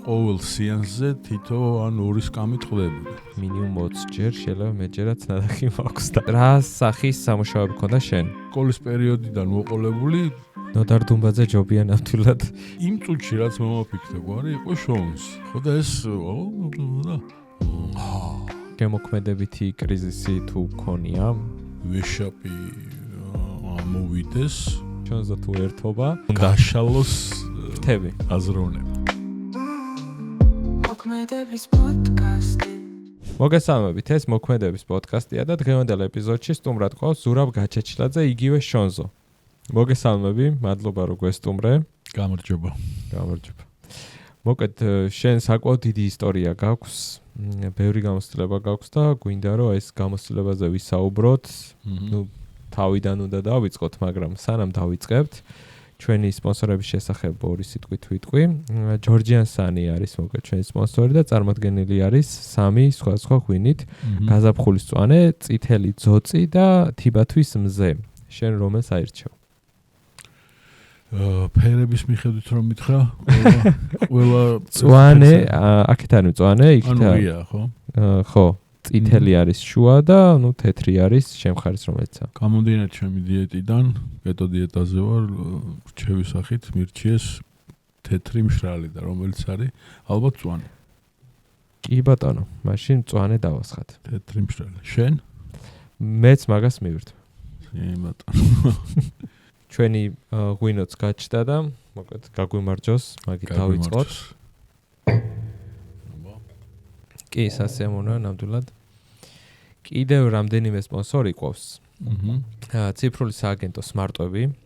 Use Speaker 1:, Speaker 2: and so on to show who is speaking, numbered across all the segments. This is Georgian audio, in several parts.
Speaker 1: ყოველ სეანსზე თითო ან ორი სკამი ტყდებოდა.
Speaker 2: მინიმუმ 20 ჯერ, შეიძლება მეჯერაც ნადახი მაქვს და რა სახის სამუშაოები ქონდა შენ?
Speaker 1: სკოლის პერიოდიდან მოყოლებული
Speaker 2: ნოდარ დუმბაძე ჯობია ნამდვილად.
Speaker 1: იმ წუთში რაც მომაფიქრე გვარი იყო შოუნსი. ხო და ეს
Speaker 2: შემოქმედებითი კრიზისი თუ ქონია?
Speaker 1: ვეშაპი ამოვიდეს,
Speaker 2: ჩვენზე თუ ერთობა,
Speaker 1: გაშალოს
Speaker 2: ფრთები.
Speaker 1: აზროვნება.
Speaker 3: მოქმედების პოდკასტი.
Speaker 2: მოგესალმებით, ეს მოქმედების პოდკასტია და დღევანდელ ეპიზოდში სტუმრად ყავს ზურაბ გაჩეჩილაძე, იგივე შონზო. მოგესალმები, მადლობა რომ გვესტუმრე.
Speaker 1: გამარჯობა.
Speaker 2: გამარჯობა. მოკეთ შენ საკმაოდ დიდი ისტორია გაქვს, ბევრი გამოცდილება გაქვს და გვინდა რომ ეს გამოცდილებაზე ვისაუბროთ. ნუ თავიდან უნდა დავიწყოთ, მაგრამ სანამ დავიწყებთ, ჩვენი სპონსორების შესახებ ორი სიტყვით ვიტყვი. ჯორჯიან სანი არის მოკეთ ჩვენი სპონსორი და წარმოადგენელი არის სამი სხვადასხვა ღვინით. გაზაფხულის მწვანე, წითელი ძოწი და თიბათვის მზე. შენ რომელს აირჩევ?
Speaker 1: ფერების მიხედვით რომ მითხრა, ყველა
Speaker 2: მწვანე, აქეთ არის მწვანე, იქით
Speaker 1: არის, ხო?
Speaker 2: ხო, წითელი არის შუა და ნუ თეთრი არის შემხარის რომელიცაა.
Speaker 1: გამომდინარე ჩემი დიეტიდან, კეტო დიეტაზე ვარ, რჩევის სახით მირჩიეს თეთრი მშრალი და რომელიც არის ალბათ მწვანე.
Speaker 2: კი ბატონო, მაშინ მწვანე დავასხათ.
Speaker 1: თეთრი მშრალი. შენ?
Speaker 2: მეც მაგას მივირთვი.
Speaker 1: ბატონო.
Speaker 2: ჩვენი ღვინოც გაჩნდა და მოკლედ გაგვიმარჯოს, მაგით დავიწყოთ. კი, სასიამოვნოა ნამდვილად. კიდევ რამდენიმე სპონსორი ყავს. ციფრული სააგენტო სმარტვები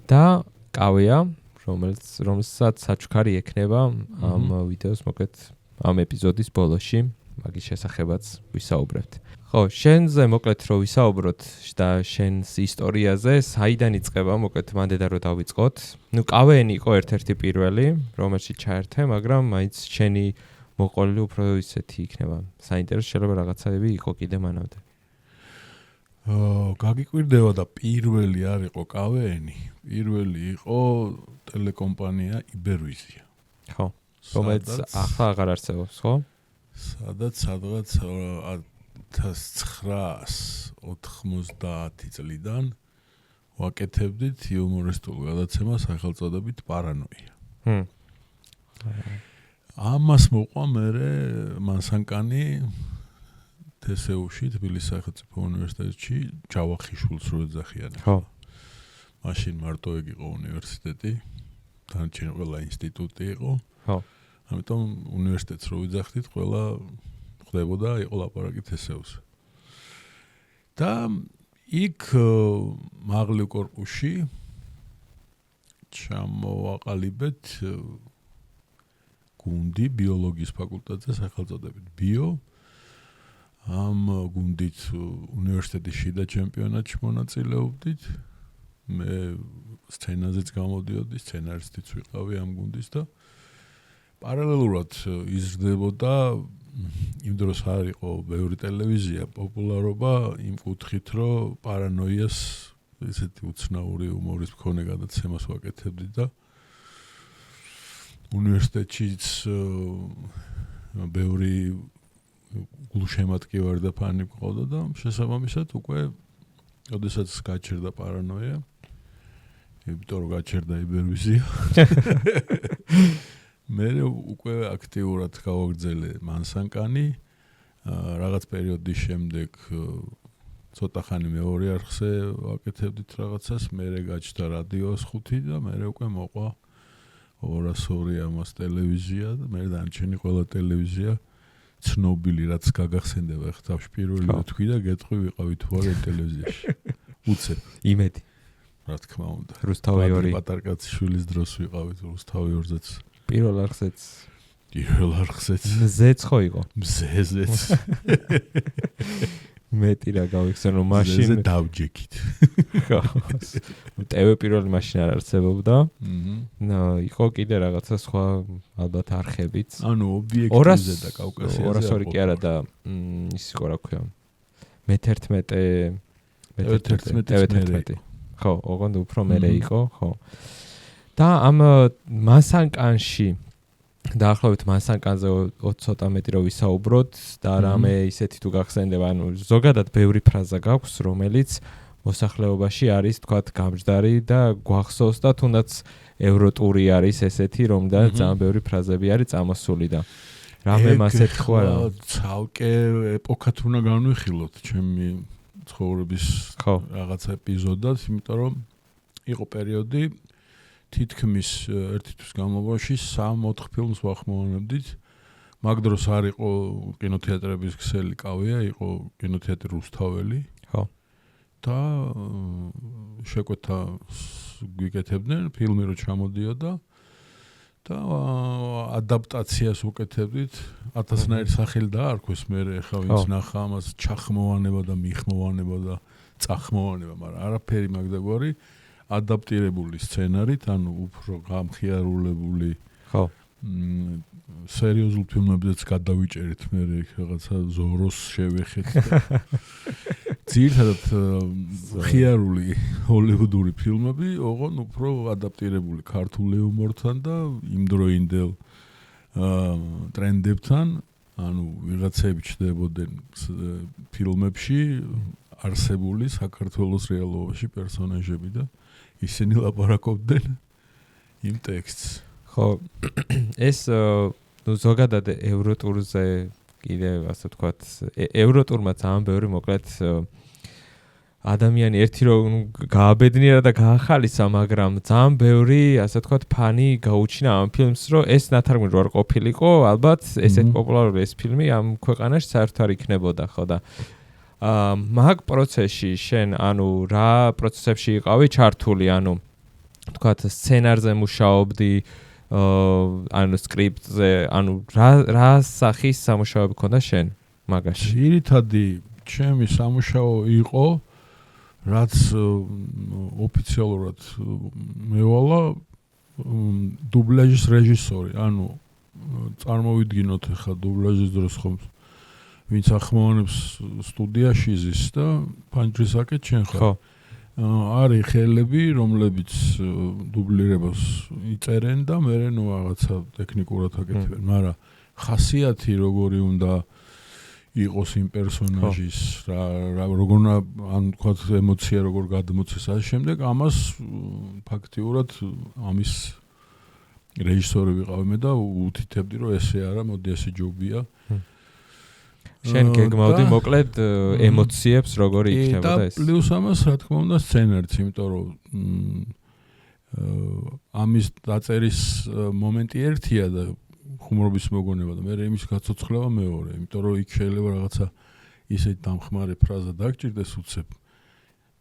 Speaker 2: და კავეა, რომელსაც საჩუქარი ექნება ამ ვიდეოს მოკლედ ამ ეპიზოდის ბოლოში, მაგის შესახებაც ვისაუბრებთ. ხო, შენზე მოკლედ რომ ვისაუბროთ და შენს ისტორიაზე, საიდან იწყება მოკლედ მანდედა რომ დავიწყოთ. ნუ კავეენი იყო ერთ-ერთი პირველი, რომელშიც ჩაერთე, მაგრამ მაინც შენი მოყოლილი უფრო ისეთი იქნება. საინტერესო შეიძლება რაღაცები იყო კიდე მანამდე.
Speaker 1: გაგიკვირდება და პირველი არ იყო კავეენი, პირველი იყო ტელეკომპანია იბერვიზია.
Speaker 2: ხო, რომელიც ახლა აღარ არსებობს, ხო?
Speaker 1: სადაც 1990 წლიდან ვაკეთებდით იუმორისტულ გადაცემას სახელწოდებით პარანოია. ამას მოყვა მერე მანსანკანი თსუ-ში, თბილისის სახელმწიფო უნივერსიტეტში ჯავახიშვილს რო ეძახიან.
Speaker 2: ხო.
Speaker 1: მაშინ მარტო ეგ იყო უნივერსიტეტი, დანარჩენი ყველა ინსტიტუტი იყო.
Speaker 2: ხო.
Speaker 1: ამიტომ უნივერსიტეტს რო ვიძახდით, ყველა ხდებოდა იყო ლაპარაკი თსუ-ზე. და იქ მაღლივ კორპუსში ჩამოვაყალიბეთ გუნდი ბიოლოგიის ფაკულტეტზე სახელწოდებით ბიო. ამ გუნდით უნივერსიტეტის შიდა ჩემპიონატში მონაწილეობდით. მე სცენაზეც გამოდიოდი, სცენარისტიც ვიყავი ამ გუნდის და პარალელურად იზრდებოდა იმ დროს არ იყო ბევრი ტელევიზია პოპულარობა იმ კუთხით, რომ პარანოიას ესეთი უცნაური იუმორის მქონე გადაცემას ვაკეთებდი და უნივერსიტეტშიც ბევრი გულშემატკივარ და ფანი მყავდა და შესაბამისად უკვე ოდესაც გაჩერდა პარანოია, იმიტომ რომ გაჩერდა იბერვიზია. მე უკვე აქტიურად გავაგრძელე მანსანკანი, რაღაც პერიოდის შემდეგ ცოტა ხანი მეორე არხზე ვაკეთებდით რაღაცას, მერე გაჩნდა რადიოს 5 და მერე უკვე მოყვა 202 ამას ტელევიზია და მე დანარჩენი ყველა ტელევიზია ცნობილი რაც გაგახსენდება ხა თავში პირველი თქვი და გეტყვი ვიყავი თუ არა ტელევიზიაში. უცებ
Speaker 2: იმედი.
Speaker 1: რა თქმა უნდა.
Speaker 2: რუსთავი 2
Speaker 1: პატარკაცის შვილის დროს ვიყავით რუსთავი 2-ზეც.
Speaker 2: პირველ არხზეც.
Speaker 1: პირველ არხზეც.
Speaker 2: მზეც ხო იყო?
Speaker 1: მზეზეც.
Speaker 2: მეტი რა გავიხსენო მაშინ.
Speaker 1: მზეზე დავჯექით.
Speaker 2: ხო. ტევ პირველი მაშინ არ არსებობდა. იყო კიდე რაღაცა სხვა ალბათ არხებიც.
Speaker 1: ანუ ობიექტივზე და კავკასიაზე.
Speaker 2: 202 კი არა და ის იყო რა ქვია. მე-11. ხო, ოღონდ უფრო მერე იყო, ხო. და ამ მანსანკანში დაახლოებით მასანკანზე ცოტა მეტი რო ვისაუბროთ და რამე ისეთი თუ გახსენდება, ანუ ზოგადად ბევრი ფრაზა გაქვს, რომელიც მოსახლეობაში არის თქვათ გამჯდარი და გვახსოვს და თუნდაც ევროტური არის ესეთი, რომლიდან ძალიან ბევრი ფრაზები არის წამოსული და რამე მას ეთქვა რა.
Speaker 1: ცალკე ეპოქად უნდა განვიხილოთ ჩემი ცხოვრების რაღაცა ეპიზოდად, იმიტომ რომ იყო პერიოდი თითქმის ერთი თვის განმავლობაში 3-4 ფილმს ვახმოვანებდით. მაგ დროს არ იყო კინოთეატრების ქსელი კავია, იყო კინოთეატრი რუსთაველი.
Speaker 2: ხო.
Speaker 1: და შეკვეთა გვიკეთებდნენ, ფილმი რო ჩამოდიოდა და ადაპტაციას უკეთებდით. 1000-ნაირი სახელი დაარქვეს, მე ხა ვინც ნახა ამას ჩახმოვანება და მიხმოვანება და წახმოვანება, მაგრამ არაფერი მაგდაგვარი ადაპტირებული სცენარით, ანუ უფრო გამხიარულებული.
Speaker 2: ხო.
Speaker 1: სერიოზულ ფილმებზეც გადავიჭერით, მე რაღაცა ზოროს შევეხეთ. ძირითადად ხიარული ჰოლივუდური ფილმები, ოღონ უფრო ადაპტირებული ქართულ იუმორთან და იმდროინდელ ტრენდებთან, ანუ ვიღაცები ჩნდებოდნენ ფილმებში არსებული საქართველოს რეალობაში პერსონაჟები და ისინი ლაპარაკობდნენ იმ ტექსტს.
Speaker 2: ხო, ეს ზოგადად ევროტურზე კიდევ ასე ვთქვათ, ევროტურმა ძალიან ბევრი მოკლედ ადამიანი ერთი რომ გააბედნიერა და გაახალისა, მაგრამ ძალიან ბევრი ასე ვთქვათ ფანი გაუჩინა ამ ფილმს, რომ ეს ნათარგმნი რო არ ყოფილიყო, ალბათ ესეთ პოპულარული ეს ფილმი ამ ქვეყანაში საერთოდ არ იქნებოდა, ხო და მაგ პროცესში შენ ანუ რა პროცესებში იყავი ჩართული, ანუ ვთქვათ სცენარზე მუშაობდი, ანუ სკრიპტზე, ანუ რა სახის სამუშაოები ქონდა შენ მაგაში?
Speaker 1: ძირითადი ჩემი სამუშაო იყო, რაც ოფიციალურად მევალა დუბლაჟის რეჟისორი, ანუ წარმოვიდგინოთ ახლა დუბლაჟის დროს ხომ ვინც ახმოვანებს სტუდიაში ზის და ფანჯრისაკეთ შენ ხარ.
Speaker 2: ხო.
Speaker 1: არის ხელები, რომლებიც დუბლირებას იწერენ და მერე ნუ რაღაცა ტექნიკურად აკეთებენ, მაგრამ ხასიათი როგორი უნდა იყოს იმ პერსონაჟის, როგორ ან თქვათ ემოცია როგორ გადმოცეს ამ შემდეგ, ამას ფაქტიურად ამის რეჟისორი ვიყავი მე და უთითებდი რომ ესე არა, მოდი ესე ჯობია.
Speaker 2: შენ გეგმავდი მოკლედ ემოციებს როგორი იქნებოდა ეს?
Speaker 1: და პლუს ამას რა თქმა უნდა სცენარიც, იმიტომ რომ ამის დაწერის მომენტი ერთია და ხუმრობის მოგონება და მე იმის გაცოცხლება მეორე, იმიტომ რომ იქ შეიძლება რაღაცა ისეთი დამხმარე ფრაზა დაგჭირდეს უცებ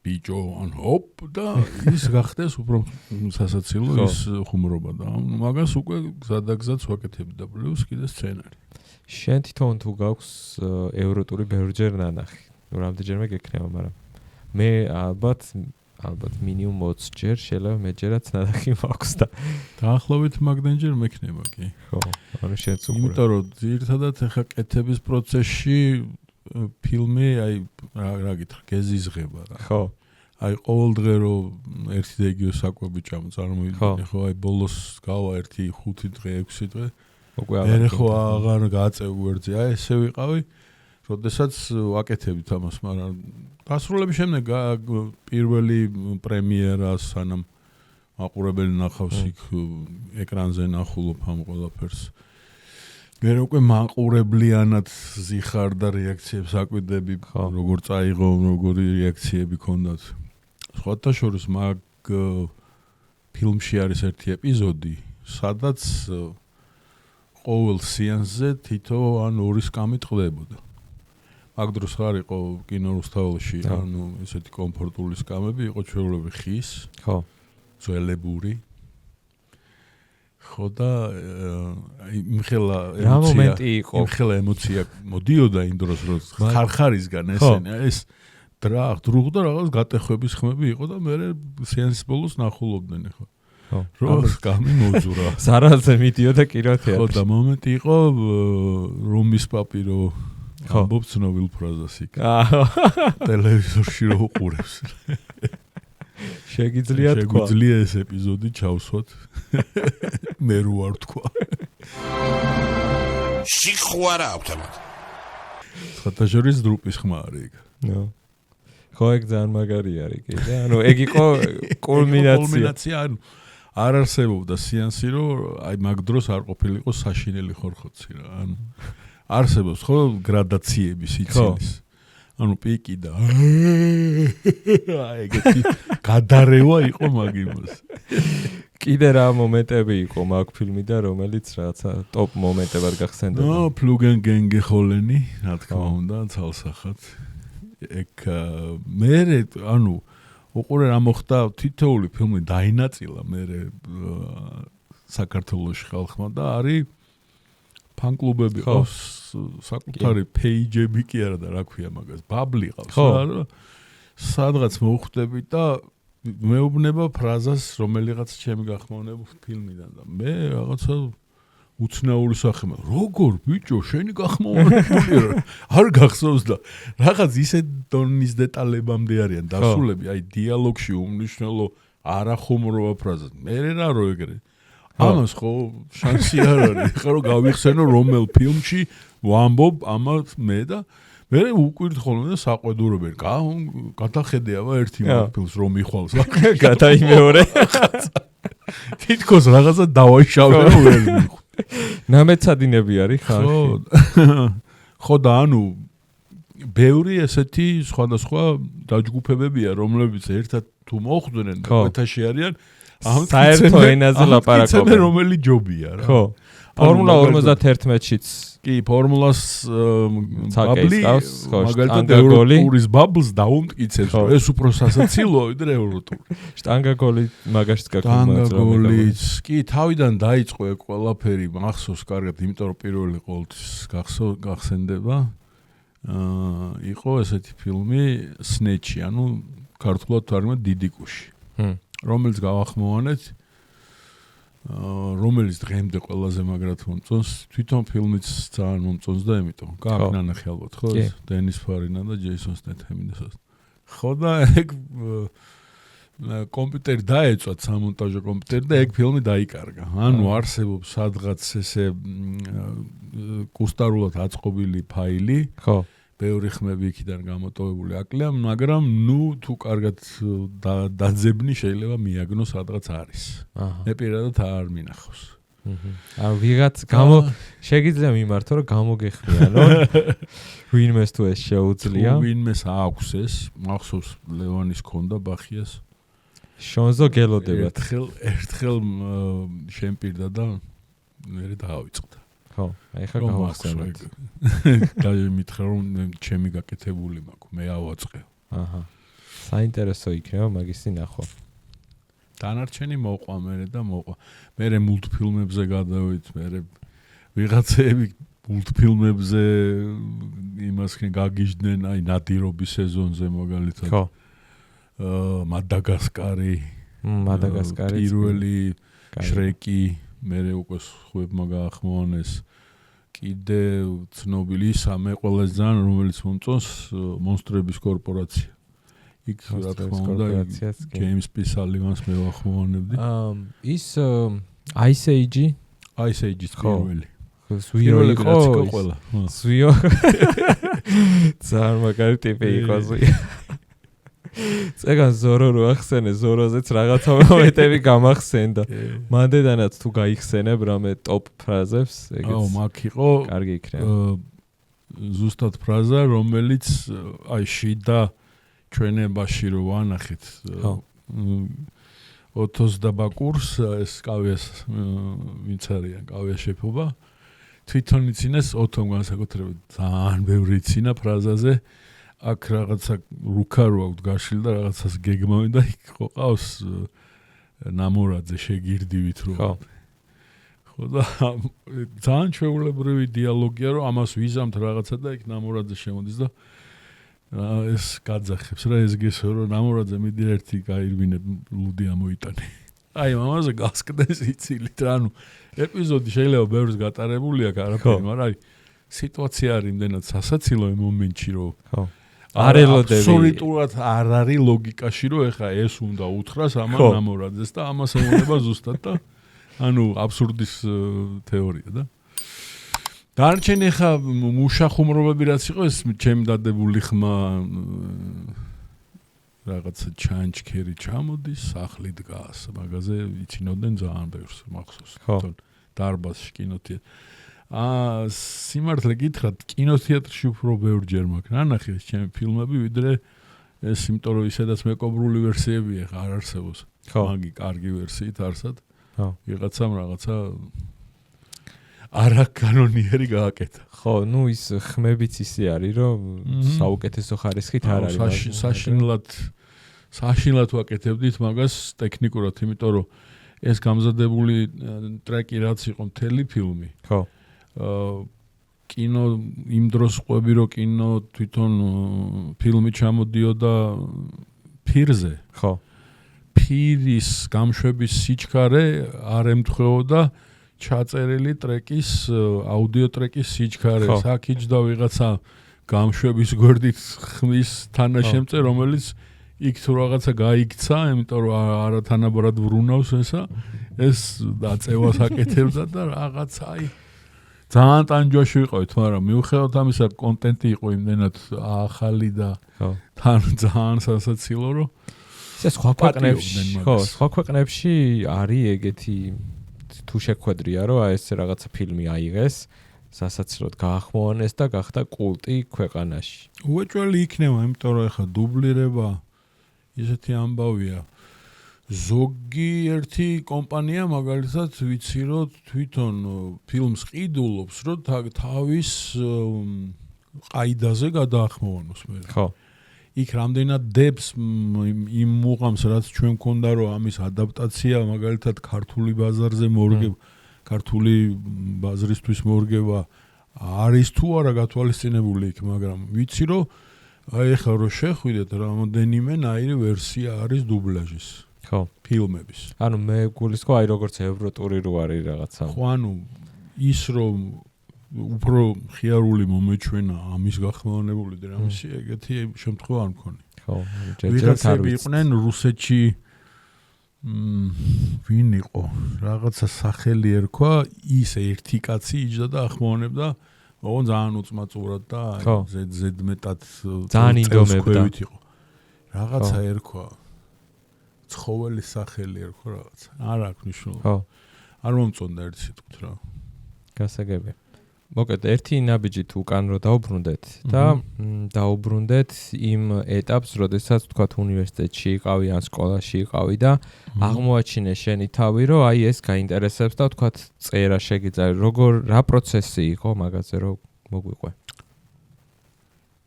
Speaker 1: ბიჭო ან ჰოპ და ის გახდეს უფრო სასაცილო ის ხუმრობა და მაგას უკვე გზადაგზადს ვაკეთებ და პლუს კიდე სცენარი.
Speaker 2: შენ თვითონ თუ გაქვს ევროტური ბევრჯერ ნანახი. ნუ რამდენჯერმე გექნება, მაგრამ მე ალბათ მინიმუმ 20 ჯერ შეიძლება მეჯერაც ნანახი მაქვს და
Speaker 1: დაახლოებით მაგდენჯერ მექნება კი.
Speaker 2: ხო, ანუ შენც უკვე.
Speaker 1: იმიტომ რომ ძირითადად ახლა კეთების პროცესში ფილმი აი რა გითხრა, გეზიზღება რა.
Speaker 2: ხო.
Speaker 1: აი ყოველ დღე რომ ერთი და იგივე საკვები ჭამ წარმოვიდგინე, ხო, აი ბოლოს გავა 1 5 დღე 6 დღე მე ხო აღარ გაწევ ვერძე, აი ესე ვიყავი, როდესაც ვაკეთებთ ამას, მაგრამ დასრულების შემდეგ პირველი პრემიერა სანამ მაყურებელი ნახავს იქ ეკრანზე ნახულობ ამ ყველაფერს. მე უკვე მაყურებლიანად ზიხარ და რეაქციებს აკვირდები, როგორ წაიღო, როგორი რეაქციები ქონდათ. სხვათა შორის მაგ ფილმში არის ერთი ეპიზოდი, სადაც ყოველ სეანსზე თითო ან 2 სკამი ტყდებოდა. მაგ დროს არ იყო კინო რუსთაველში, ანუ ესეთი კომფორტული სკამები, იყო ჩვეულებრივი ხის,
Speaker 2: ხო,
Speaker 1: ძველებური. ხო და იმხელა
Speaker 2: ემოცია, რა მომენტი იყო?
Speaker 1: იმხელა ემოცია მოდიოდა იმ დროს, რომ ხარხარისგან ესენი, ეს დრუღ და რაღაც გატეხვების ხმები იყო და მე სეანსის ბოლოს ნახულობდნენ ხო. რო სკამი მოძურა.
Speaker 2: ზარალზე მიდიოდა კინოთეატრში.
Speaker 1: ხო და მომენტი იყო რომის პაპირო ამბობ ცნობილ ფრაზას იქ. ტელევიზორში რო უყურებს.
Speaker 2: შეგიძლია თქვა.
Speaker 1: შეგვიძლია ეს ეპიზოდი ჩავსვათ. მე რო არ თქვა.
Speaker 4: სიხვარა აქვს ამათ.
Speaker 1: ხათაშორის დრუპის ხმა არის იქ.
Speaker 2: ნო. ხო ეგ ძალიან მაგარი არის კიდე. ანუ ეგ იყო კულმინაცია.
Speaker 1: ანუ არ არსებობდა სეანსი, რომ აი მაგ დროს არ ყოფილიყო საშინელი ხორხოცი რა. ანუ არსებობს ხო გრადაციები სიცილის. ანუ პიკი და აი ეგეთი გადარევა იყო მაგ იმას.
Speaker 2: კიდე რა მომენტები იყო მაგ ფილმიდან, რომელიც რაღაცა ტოპ მომენტებად გახსენდა.
Speaker 1: ნო, ფლუგენ გენგე ხოლენი, რა თქმა უნდა, ცალსახად. ეგ მე ანუ უყურე რა მოხდა თითოეული ფილმი დაინაწილა მე საქართველოში ხალხმა და არის ფან-კლუბები ყავს საკუთარი პეიჯები კი არა და რა ქვია მაგას ბაბლი ყავს რა სადღაც მოხვდები და მეუბნება ფრაზას რომელიღაც ჩემი გახმოვნება ფილმიდან და მე რაღაცა უცნაური სახემა როგორ ბიჭო შენი გახმოვანებული არ გახსოვს და რაღაც ისე დონის დეტალებამდე არიან დასულები აი დიალოგში უმნიშვნელო არახუმროა ფრაზა მე რა რო ეგრე ამას ხო შანსი არ არის ხა რომ გავიხსენო რომელ ფილმში ვამბობ ამას მე და მე უკვირთ ხოლმე და საყვედურობენ გადახედეავა ერთი ფილმს რომ მიხვალს
Speaker 2: გადაიმეორე
Speaker 1: თითქოს რაღაცა დავაიშავე ვერ მიხვალ
Speaker 2: ნამეცადინები არის ხალხი
Speaker 1: ხო და ანუ ბევრი ესეთი სხვადასხვა დაჯგუფებებია რომლებიც ერთად თუ მოხვდნენ და ეთაში არიან
Speaker 2: საერთო ენაზე ლაპარაკობენ
Speaker 1: რომელი ჯობია რა
Speaker 2: ხო ფორმულა 51-შიც
Speaker 1: კი ფორმულას ბაბლი
Speaker 2: მაგალითად
Speaker 1: ევროტურის ბაბლს დაუმტკიცებს ეს უფრო სასაცილოა ვიდრე ევროტური
Speaker 2: შტანგა გოლი მაგაშიც
Speaker 1: გაგმოწრებს კი თავიდან დაიწყო ეგ ყველაფერი მახსოვს კარგად იმიტომ რომ პირველი ყოველთვის გახსენდება იყო ესეთი ფილმი სნეჩი ანუ ქართულად თარგმნად დიდიკუში რომელიც გავახმოვანეთ რომელიც დღემდე ყველაზე მაგრად მომწონს თვითონ ფილმიც ძალიან მომწონს და ამიტომ გააკნანა ხალხოთ ხო დენის ფარინა და ჯეისონ სტეთემი და ხო და ეგ კომპიუტერი დაეწვათ სამონტაჟო კომპიუტერი და ეგ ფილმი დაიკარგა ანუ არსებობს სადღაც ესე კუსტარულად აწყობილი ფაილი ხო ბევრი ხმები იქიდან გამოტოვებული აკლია, მაგრამ ნუ თუ კარგად დაძებნი შეიძლება მიაგნოს სადღაც არის. მე პირადად არ მინახავს.
Speaker 2: ანუ ვიღაც შეგიძლია მიმართო რომ გამოგეხმიანო. ვინმეს თუ ეს შეუძლია.
Speaker 1: ვინმეს აქვს ეს, მახსოვს ლევანის ქონდა ბახიას.
Speaker 2: შონზო გელოდებათ.
Speaker 1: ერთხელ შემპირდა და მე დავიწყდა.
Speaker 2: ხო, აი ხა გავახსენეთ.
Speaker 1: და მითხრა რომ ჩემი გაკეთებული მაქვს, მე ავაწყე.
Speaker 2: აჰა. საინტერესო იქნება მაგისი ნახვა.
Speaker 1: დანარჩენი მოყვა მე და მოყვა. მე მულტფილმებზე გადავით, მე ვიღაცები მულტფილმებზე იმასკენ გაგიჟდნენ, აი ნადირობის სეზონზე მაგალითად.
Speaker 2: ხო.
Speaker 1: მადაგასკარი, პირველი შრეკი მე უკვე ხუებმა გაახმოვანეს კიდე ცნობილი სამე ყველაზე ძალიან რომელიც მომწონს მონსტრების კორპორაცია იქ რა თქმა უნდა ჯეიმს პი სალივანს მე ვახმოვანებდი
Speaker 2: ის Ice
Speaker 1: Age-ის პირველი
Speaker 2: ზვიო იყო
Speaker 1: ყველა
Speaker 2: ზვიო ძალიან მაგარი ტიპი იყო ზვიო წეგან ზორო რო ახსენე ზოროზეც რაღაცა მომენტები გამახსენდა მანდედანაც თუ გაიხსენებ რამე ტოპ ფრაზებს ეგეც
Speaker 1: მაგ იყო
Speaker 2: კარგი იქნება
Speaker 1: ზუსტად ფრაზა რომელიც აი შიდა ჩვენებაში რო ვანახეთ ოთოს დაბაკურს ეს კავიას ვინც არიან კავიას შეფობა თვითონ იცინეს ოთომ განსაკუთრებით ძალიან ბევრი იცინა ფრაზაზე აქ რაღაცა რუქა რო აქვს გაშლი და რაღაცას გეგმავენ და იქ ხო ყავს ნამორაძე შეგირდივით რო ხო და ძალიან ჩვეულებრივი დიალოგია რომ ამას ვიზამთ რაღაცა და იქ ნამორაძე შემოდის და ეს გაძახებს რა ეს გესო რომ ნამორაძე მიდი ერთი გაირბინებ ლუდი ამოიტანე აი ამაზე გასკდეს იცილით რა ნუ ეპიზოდი შეიძლება ბევრს გატარებული აქვს არაფერი მაგრამ აი სიტუაცია არის იმდენად სასაცილო მომენტში რომ ხო
Speaker 2: არელოდები
Speaker 1: აბსოლუტურად არ არის ლოგიკაში რომ ეხა ეს უნდა უთხრას ამან ნამორაძეს და ამას ემონება ზუსტად და ანუ აბსურდის თეორია და დარჩენი ხა მუშა ხუმრობები რაც იყო ეს ჩემ დადებული ხმა რაღაცა ჩანჩქერი ჩამოდის სახლი დგას მაგაზე იცინოდნენ ძალიან ბევრს მახსოვს თვითონ დარბაზში კინოთეატრში სიმართლე გითხრათ კინოთეატრში უფრო ბევრჯერ მაქვს ნანახი ეს ჩემი ფილმები ვიდრე ეს იმიტომ რომ ისედაც მეკობრული ვერსიებია ხა არ არსებობს მაგი კარგი ვერსიით არსად ვიღაცამ რაღაცა არა კანონიერი გააკეთა.
Speaker 2: ხო, ნუ ის ხმებიც ისე არის, რომ საუკეთესო ხარისხით არ არის.
Speaker 1: საშინლად ვაკეთებდით მაგას ტექნიკურად, იმიტომ რომ ეს გამზადებული ტრეკი რაც იყო მთელი ფილმი.
Speaker 2: ხო.
Speaker 1: კინო იმ დროს ყვები რომ კინო თვითონ ფილმი ჩამოდიოდა ფირზე.
Speaker 2: ხო.
Speaker 1: ფირის გამშვების სიჩქარე არ ემთხვეოდა ჩაწერილი ტრეკის აუდიო ტრეკის სიჩქარეს აქ იჯდა ვიღაცა გამშვების გვერდით ხმის თანაშემწე რომელიც იქ თუ რაღაცა გაიქცა იმიტომ რომ არათანაბრად ვრუნავს ეს დაწევას აკეთებდა და რაღაცა აი ძალიან ტანჯვაში ვიყავით მაგრამ მიუხედავად ამისა კონტენტი იყო იმდენად ახალი და თან ძალიან სასაცილო რომ
Speaker 2: ეს სხვა ქვეყნებში არის ეგეთი თუ შეხვედრია რომ ეს რაღაცა ფილმი აიღეს სასაცილოდ გაახმოვანეს და გახდა კულტი ქვეყანაში.
Speaker 1: უეჭველი იქნება, იმიტომ რომ ეხა დუბლირება ისეთი ამბავია. ზოგი ერთი კომპანია მაგალითად ვიცი რომ თვითონ ფილმს ყიდულობს რომ თავის ყაიდაზე გადაახმოვანოს მე.
Speaker 2: ხო.
Speaker 1: იქ რამდენად დებს იმ მუღამს რაც ჩვენ მქონდა რომ ამის ადაპტაცია მაგალითად ქართული ბაზარზე მორგება ქართული ბაზრისთვის მორგება არის თუ არა გათვალისწინებული იქ მაგრამ ვიცი რომ აი ახლა რომ შეხვიდეთ რამოდენიმე ნაირი ვერსია არის დუბლაჟის
Speaker 2: ხო
Speaker 1: ფილმების
Speaker 2: ანუ მე გულისხმობ აი როგორც ევროტური რო არის რაღაცა
Speaker 1: ხო ანუ ის რომ უფრო ხიარული მომეჩვენა ამის გახმოვანებული დრამაში ეგეთი შემთხვევა არ მქონი.
Speaker 2: ხო,
Speaker 1: ვიღაცები იყვნენ რუსეთში ვინ იყო? რაღაცა სახელი ერქვა, ის ერთი კაცი იჯდა და ახმოვანებდა, ოღონ ძალიან უწმაწურად და ზედმეტად
Speaker 2: ძალიან ინდომებდა.
Speaker 1: რაღაცა ერქვა. ცხოველის სახელი ერქვა რაღაცა. არ აქვს მნიშვნელობა.
Speaker 2: ხო.
Speaker 1: არ მომწონდა ერთი სიტყვით რა.
Speaker 2: გასაგები. მოკეთ ერთი ნაბიჯით უკან რო დაუბრუნდეთ და დაუბრუნდეთ იმ ეტაპს, როდესაც თქვათ უნივერსიტეტში იყავი ან სკოლაში იყავი და აღმოაჩინე შენი თავი, რომ აი ეს გაინტერესებს და თქვათ წერა შეგიძლია. რა პროცესი იყო მაგაზე რომ მოგვიყვე?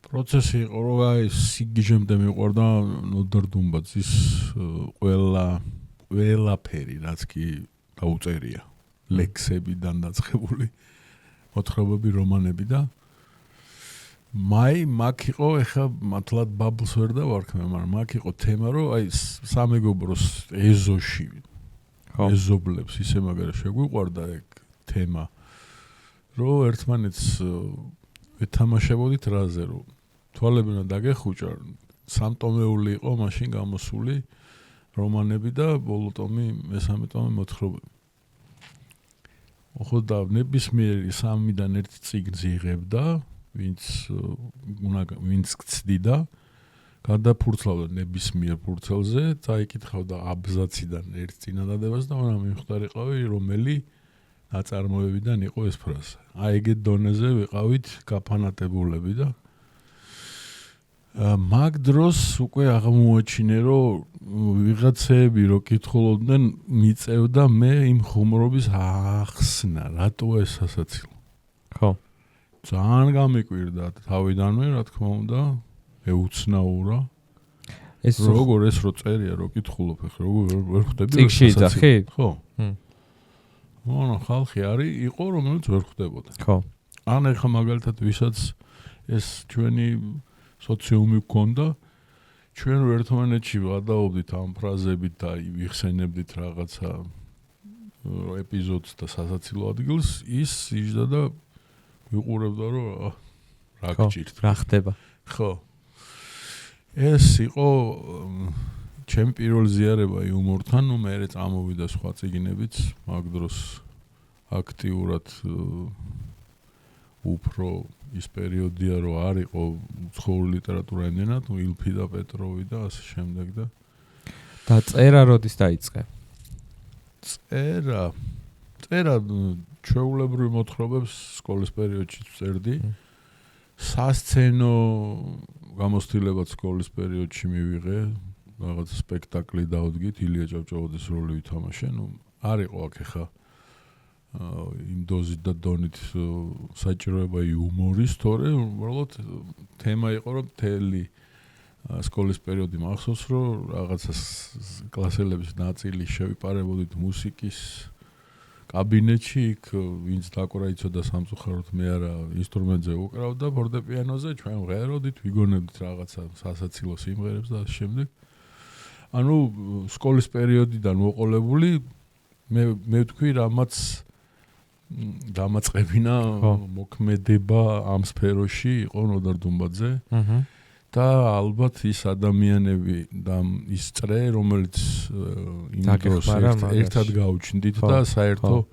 Speaker 1: პროცესი იყო რომ აი სიგიჟემდე მიყვარდა ნოდარ დუმბაძის ყველაფერი რაც კი დაუწერია ლექსებიდან დაწყებული მოთხრობები რომანები და მაგ იყო ეხა მართლად ბაბლს ვერ დავარქმე მაგრამ მაგ იყო თემა რომ აი სამეგობროს ეზოში ეზობლებს ისე მაგარა შეგვიყვარდა ეგ თემა რომ ერთმანეთს ეთამაშებოდით რაზე რომ თვალები უნდა დაგეხუჭა სამტომეული იყო მაშინ გამოსული რომანები და ბოლო ტომი მესამე ტომი მოთხრობები ხო და ნებისმიერი სამიდან ერთი წიგნს იღებდა ვინც გცდიდა გადაფურცლავდა ნებისმიერ ფურცელზე წაიკითხავდა აბზაციდან ერთ წინადადებას და მაგრამ მიხვდარიყავი რომელი ნაწარმოებიდან იყო ეს ფრაზა აი ეგეთ დონეზე ვიყავით გაფანატებულები და მაგ დროს უკვე აღმოაჩინე რომ ვიღაცები რო კითხულობდნენ მიწევდა მე იმ ხუმრობის ახსნა რატო ეს სასაცილო
Speaker 2: ხო
Speaker 1: ძალიან გამიკვირდა თავიდანვე რა თქმა უნდა ეუცნაურა
Speaker 2: ეს
Speaker 1: როგორ ეს რო წერია რო კითხულობ ახლა როგორ ვერ ხვდები
Speaker 2: წიგში იძახი
Speaker 1: ხო მონა ხალხი არის იყო რომელიც ვერ ხვდებოდა
Speaker 2: ხო
Speaker 1: ან ახლა მაგალითად ვისაც ეს ჩვენი სოციუმი გქონდა ჩვენ ერთმანეთში ვადაობდით ამ ფრაზებით და ვიხსენებდით რაღაცა ეპიზოდს და სასაცილო ადგილს ის იჯდა და ვიყურებდა რომ რა გჭირთ
Speaker 2: რა ხდება
Speaker 1: ხო ეს იყო ჩემი პირველი ზიარება იუმორთან, მე წამოვიდა სხვა წიგნებიც, მაგ დროს აქტიურად უფრო ის პერიოდია, რომ არ იყო უცხოური ლიტერატურა ენდენად, ილფი და პეტროვი და ასე შემდეგ და
Speaker 2: წერა როდის დაიწყე?
Speaker 1: წერა ჩვეულებრივ მოთხრობებს სკოლის პერიოდში წერდი. სასცენო გამოცდილებაც სკოლის პერიოდში მივიღე, რაღაც სპექტაკლი დავდგით, ილია ჭავჭავაძის როლი ვითამაშე, არ იყო აქ ხა იმ დოზით და დონით საჭიროება იუმორის, თორე უბრალოდ თემა იყო, რომ მთელი სკოლის პერიოდი მახსოვს, რომ რაღაცა კლასელების ნაწილი შევიპარებოდით მუსიკის კაბინეტში, იქ ვინც დაკვრა იცოდა სამწუხაროდ, მე არა ინსტრუმენტზე უკრავდა ფორტეპიანოზე, ჩვენ ვღეროდით, ვიგონებდით რაღაცა სასაცილო სიმღერებს და ასე შემდეგ. ანუ სკოლის პერიოდიდან მოყოლებული მე ვთქვი, რამაც დამაწყებინა მოქმედება ამ სფეროში იყო ნოდარ დუმბაძე. და ალბათ ის ადამიანები და ის წრე, რომელიც იმ დროს ერთად გავუჩნდით და საერთო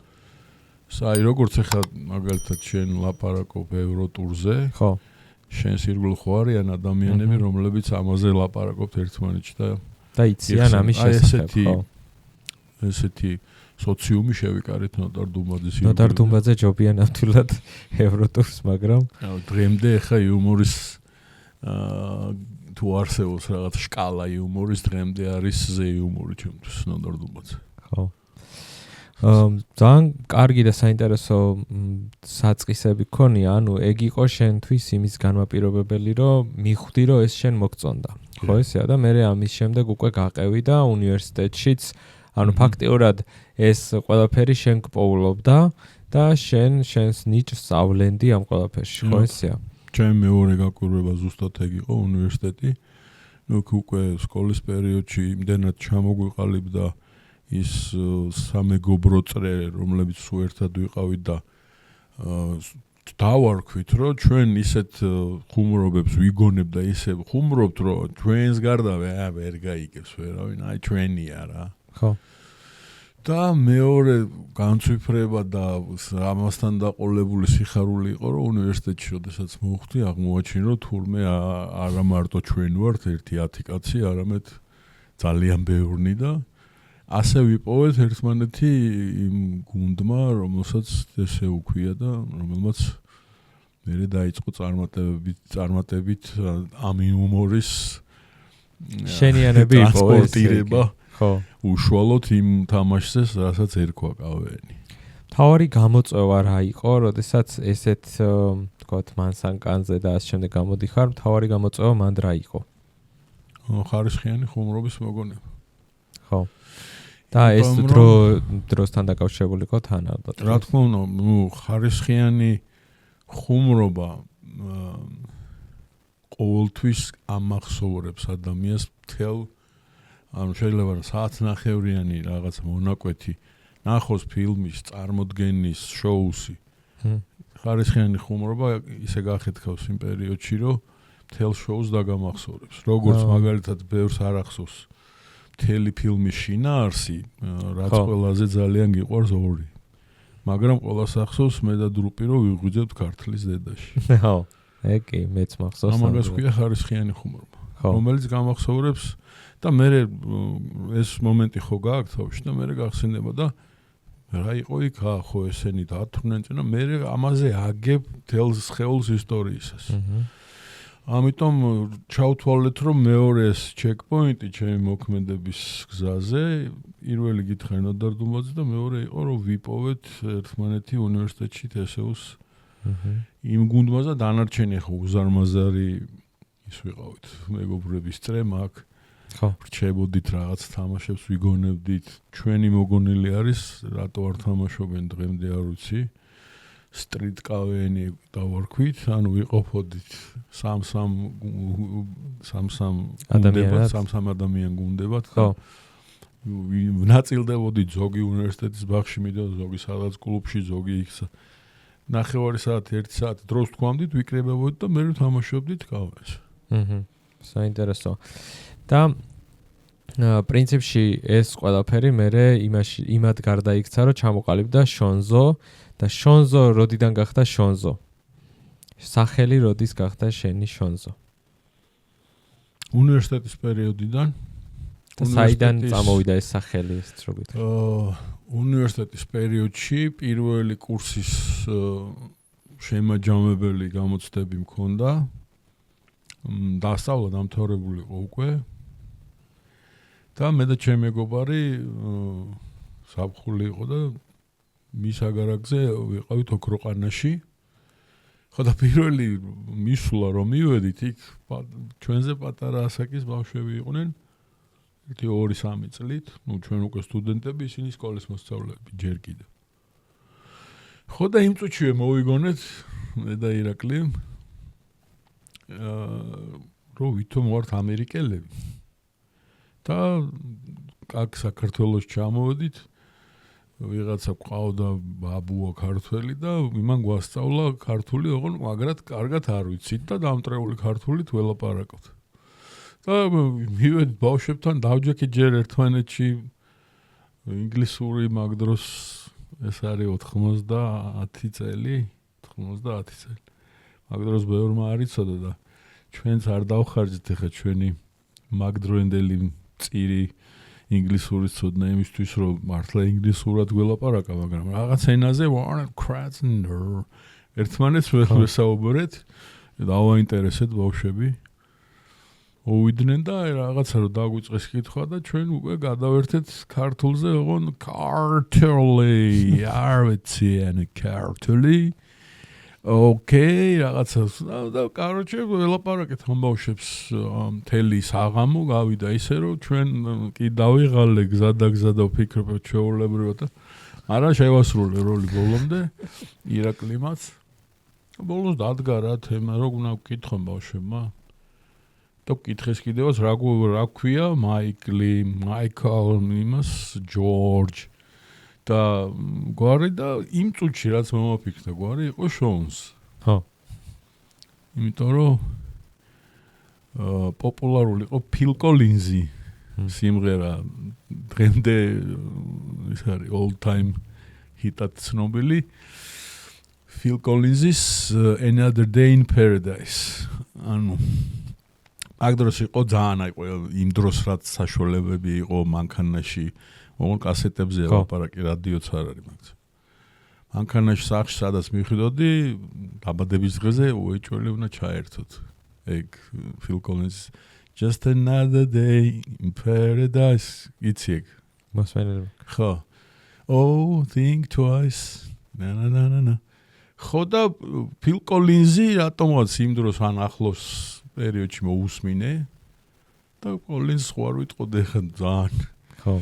Speaker 1: როგორც ახლა მაგალითად შენ ლაპარაკობ ევროტურზე, ხო, შენს ირგვლივ ხო არიან ადამიანები, რომლებიც ამაზე ლაპარაკობთ ერთმანეთში და იციან ამის შესახებ, ხო. ესეთი სოციუმი შევიკარეთ ნოდარ დუმბაძის ირგვლივ. ნოდარ
Speaker 2: დუმბაძე ჯობია ნამდვილად ევროტურს, მაგრამ
Speaker 1: დღემდე ახლა იუმორის თუ არსებობს რაღაც სკალა იუმორის, დღემდე არის ზე იუმორი ჩემთვის ნოდარ დუმბაძე.
Speaker 2: ხო. ძალიან კარგი და საინტერესო საწყისები ქონია, ანუ ეგ იყო შენთვის იმის განმაპირობებელი, რომ მიხვდი, რომ ეს შენ მოგწონდა. ხო ესეა და მე ამის შემდეგ უკვე გაყევი და უნივერსიტეტშიც, ანუ ფაქტიურად ეს ყველაფერი შენ გპოულობდა და შენს ნიჭს სწავლენდი ამ ყველაფერში, ხო ესეა?
Speaker 1: ჩემი მეორე გაკვირვება ზუსტად ეგ იყო უნივერსიტეტი. უკვე სკოლის პერიოდში იმდენად ჩამოგვიყალიბდა ის სამეგობრო წრე, რომლებიც სულ ერთად ვიყავით და დავარქვით, რომ ჩვენ ისეთ ხუმრობებს ვიგონებ და ისე ხუმრობთ, რომ ჩვენს გარდა ვერ გაიგებს ვერავინ, აი ჩვენია რა.
Speaker 2: ხო.
Speaker 1: და მეორე განცვიფრება და ამასთან დაყოლებული სიხარული იყო, რომ უნივერსიტეტში როდესაც მოვხვდი, აღმოაჩინე, რომ თურმე არა მარტო ჩვენ ვართ ერთი 10 კაცი, არამედ ძალიან ბევრნი და ასე ვიპოვეთ ერთმანეთი იმ გუნდმა, რომელსაც ესე უქვია და რომელმაც მერე დაიწყო წარმატებით ამ იუმორის
Speaker 2: შენიანები იპოვეს.
Speaker 1: ხო. უშუალოდ იმ თამაშზე, რასაც ერქვა კავენი.
Speaker 2: თავარი გამოწვევა რა იყო, როდესაც ესეთ თქვათ მანსანკანზე და ამ შემდეგ გამოდიხარ, თავარი გამოწვევა მანდ რა იყო?
Speaker 1: ხარისხიანი ხუმრობის მოგონება.
Speaker 2: ხო. და ეს დროსთან დაკავშირებული იყო თან ალბათ.
Speaker 1: რა თქმა უნდა, ხარისხიანი ხუმრობა ყოველთვის ამახსოვრებს ადამიანს მთელ ანუ შეიძლება საათნახევრიანი რაღაცა მონაკვეთი ნახოს ფილმის, წარმოდგენის, შოუსი. ხარისხიანი ხუმრობა ისე გახეთქავს იმ პერიოდში, რომ მთელ შოუს დაგამახსოვრებს. როგორც მაგალითად ბევრს არ ახსოვს მთელი ფილმის შინაარსი, რაც ყველაზე ძალიან გიყვარს 2. მაგრამ ყველას ახსოვს მე და დრუპი, რომ ვიღვიძებთ ქართლის დედაში.
Speaker 2: ხო, ეკი, მეც მახსოვს.
Speaker 1: ამას ქვია ხარისხიანი ხუმრობა, რომელიც გამახსოვრებს და მე ეს მომენტი ხო გააქვს თავში და მე გახსენდება და რა იყო იქ, ხო ესენი დათრნენ წინა, მე ამაზე აგებ თელს ხეულს ისტორიისას. ამიტომ ჩავთვალეთ, რომ მეორე ეს ჩეკპოინტი ჩემი მოქმედების გზაზე, პირველი გითხრა ნოდარ დუმბაძე და მეორე იყო, რომ ვიპოვეთ ერთმანეთი უნივერსიტეტში TSU-ს იმ გუნდმა და დანარჩენი ხო უზარმაზარი ის ვიყავით, მეგობრების წრე მაგ ხო რჩებოდით რაღაც თამაშებს ვიგონებდით, ჩვენი მოგონილი არის, რატო არ თამაშობენ დღემდე არ ვიცი. სტრიტ კავენი დავარქვით, ანუ ვიყოფოდით სამ ადამიან გუნდებად. ხო. ვნაწილდებოდით ზოგი უნივერსიტეტის ბაღში მიდოდა, ზოგი სადღაც კლუბში, ზოგი იქ ნახევარი საათი, 1 საათი დროს თქვამდით, ვიკრებებოდით და მე ვთამაშობდით კავენს.
Speaker 2: საინტერესო. და პრინციპში ეს ყველაფერი მერე იმად გარდაიქცა, რომ ჩამოყალიბდა შონზო და შონზო როდიდან გახდა შონზო? სახელი როდის გახდა შენი შონზო?
Speaker 1: უნივერსიტეტის პერიოდიდან.
Speaker 2: და საიდან წამოვიდა ეს სახელი, ეს რო გითხრა?
Speaker 1: უნივერსიტეტის პერიოდში პირველი კურსის შემაჯამებელი გამოცდები მქონდა. დასწავლა დამთავრებული იყო უკვე. და მე და ჩემი მეგობარი საფხული იყო და მის აგარაკზე ვიყავით ოქროყანაში. ხო და პირველი მისვლა რომ მივედით იქ ჩვენზე პატარა ასაკის ბავშვები იყვნენ. 1-2-3 წლით, ჩვენ უკვე სტუდენტები, ისინი სკოლის მოსწავლეები ჯერ კიდე. ხო და იმ წუთშივე მოვიგონეთ მე და ირაკლი რომ ვითომ ვართ ამერიკელები. და აქ საქართველოს ჩამოვედით, ვიღაცა ყავდა ბაბუა ქართველი და იმან გვასწავლა ქართული, ოღონდ მაგრად კარგად არ ვიცით და დამტრეული ქართულით ველაპარაკოთ. და მივედით ბავშვებთან დავჯექით ჯერ ერთმანეთში ინგლისური მაგ დროს ეს არის 90 წელი, 90 წელი. მაგ დროს ბევრმა არ იცოდა და ჩვენც არ დავხარჯეთ ახლა ჩვენი მაგდროინდელი წირი ინგლისურის ცოდნა იმისთვის რომ მართლა ინგლისურად გველაპარაკა, მაგრამ რაღაც ენაზე ერთმანეთს ვესაუბრეთ, დავაინტერესეთ ბავშვები. მოვიდნენ და რაღაცა რომ დაგვიწყეს კითხვა და ჩვენ უკვე გადავერთეთ ქართულზე, ოღონდ ქართული, არ ვიცი, ქართული. ოკეი, რაღაცა და კაროჩე ველაპარაკეთ ამ ბავშვებს მთელი საღამო გავიდა ისე რომ ჩვენ კი დავიღალე გზა და ვფიქრობ ჩვეულებრივად და არა შევასრულე როლი ბოლომდე ირაკლიმაც. ბოლოს დადგა რა თემა, რო უნდა ვკითხო ბავშვებმა. და ვკითხეს კიდევაც რა ქვია მაიკლი, მაიკალ, იმას ჯორჯ და გვარი და იმ წუთში რაც მომაფიქრდა გვარი იყო შონს.
Speaker 2: ხო.
Speaker 1: იმიტომ რომ პოპულარული იყო ფილ კოლინზი სიმღერა დღემდე ის არის all time ჰიტად ცნობილი ფილ კოლინზის Another Day in Paradise. ანუ აქ დროს იყო ძალიან აიყო იმ დროს რაც საშუალებები იყო მანქანაში, ოღონდ კასეტებზე ელაპარაკი, რადიოც არ არის მაგაზე. მანქანაში სახში სადაც მივხვდოდი, დაბადების დღეზე უეჭველი უნდა ჩაერთოთ. ეგ Phil Collins Just Another Day in Paradise. იცი ეგ?
Speaker 2: მოსმენელი.
Speaker 1: ხო. Oh, think twice. Na. ხო და Phil Collins-ი რატომაც იმ დროს ან ახლოს პერიოდში მოусმინე და კოლინს ხო არ ვიტყოდე ხან ძალიან.
Speaker 2: ხო.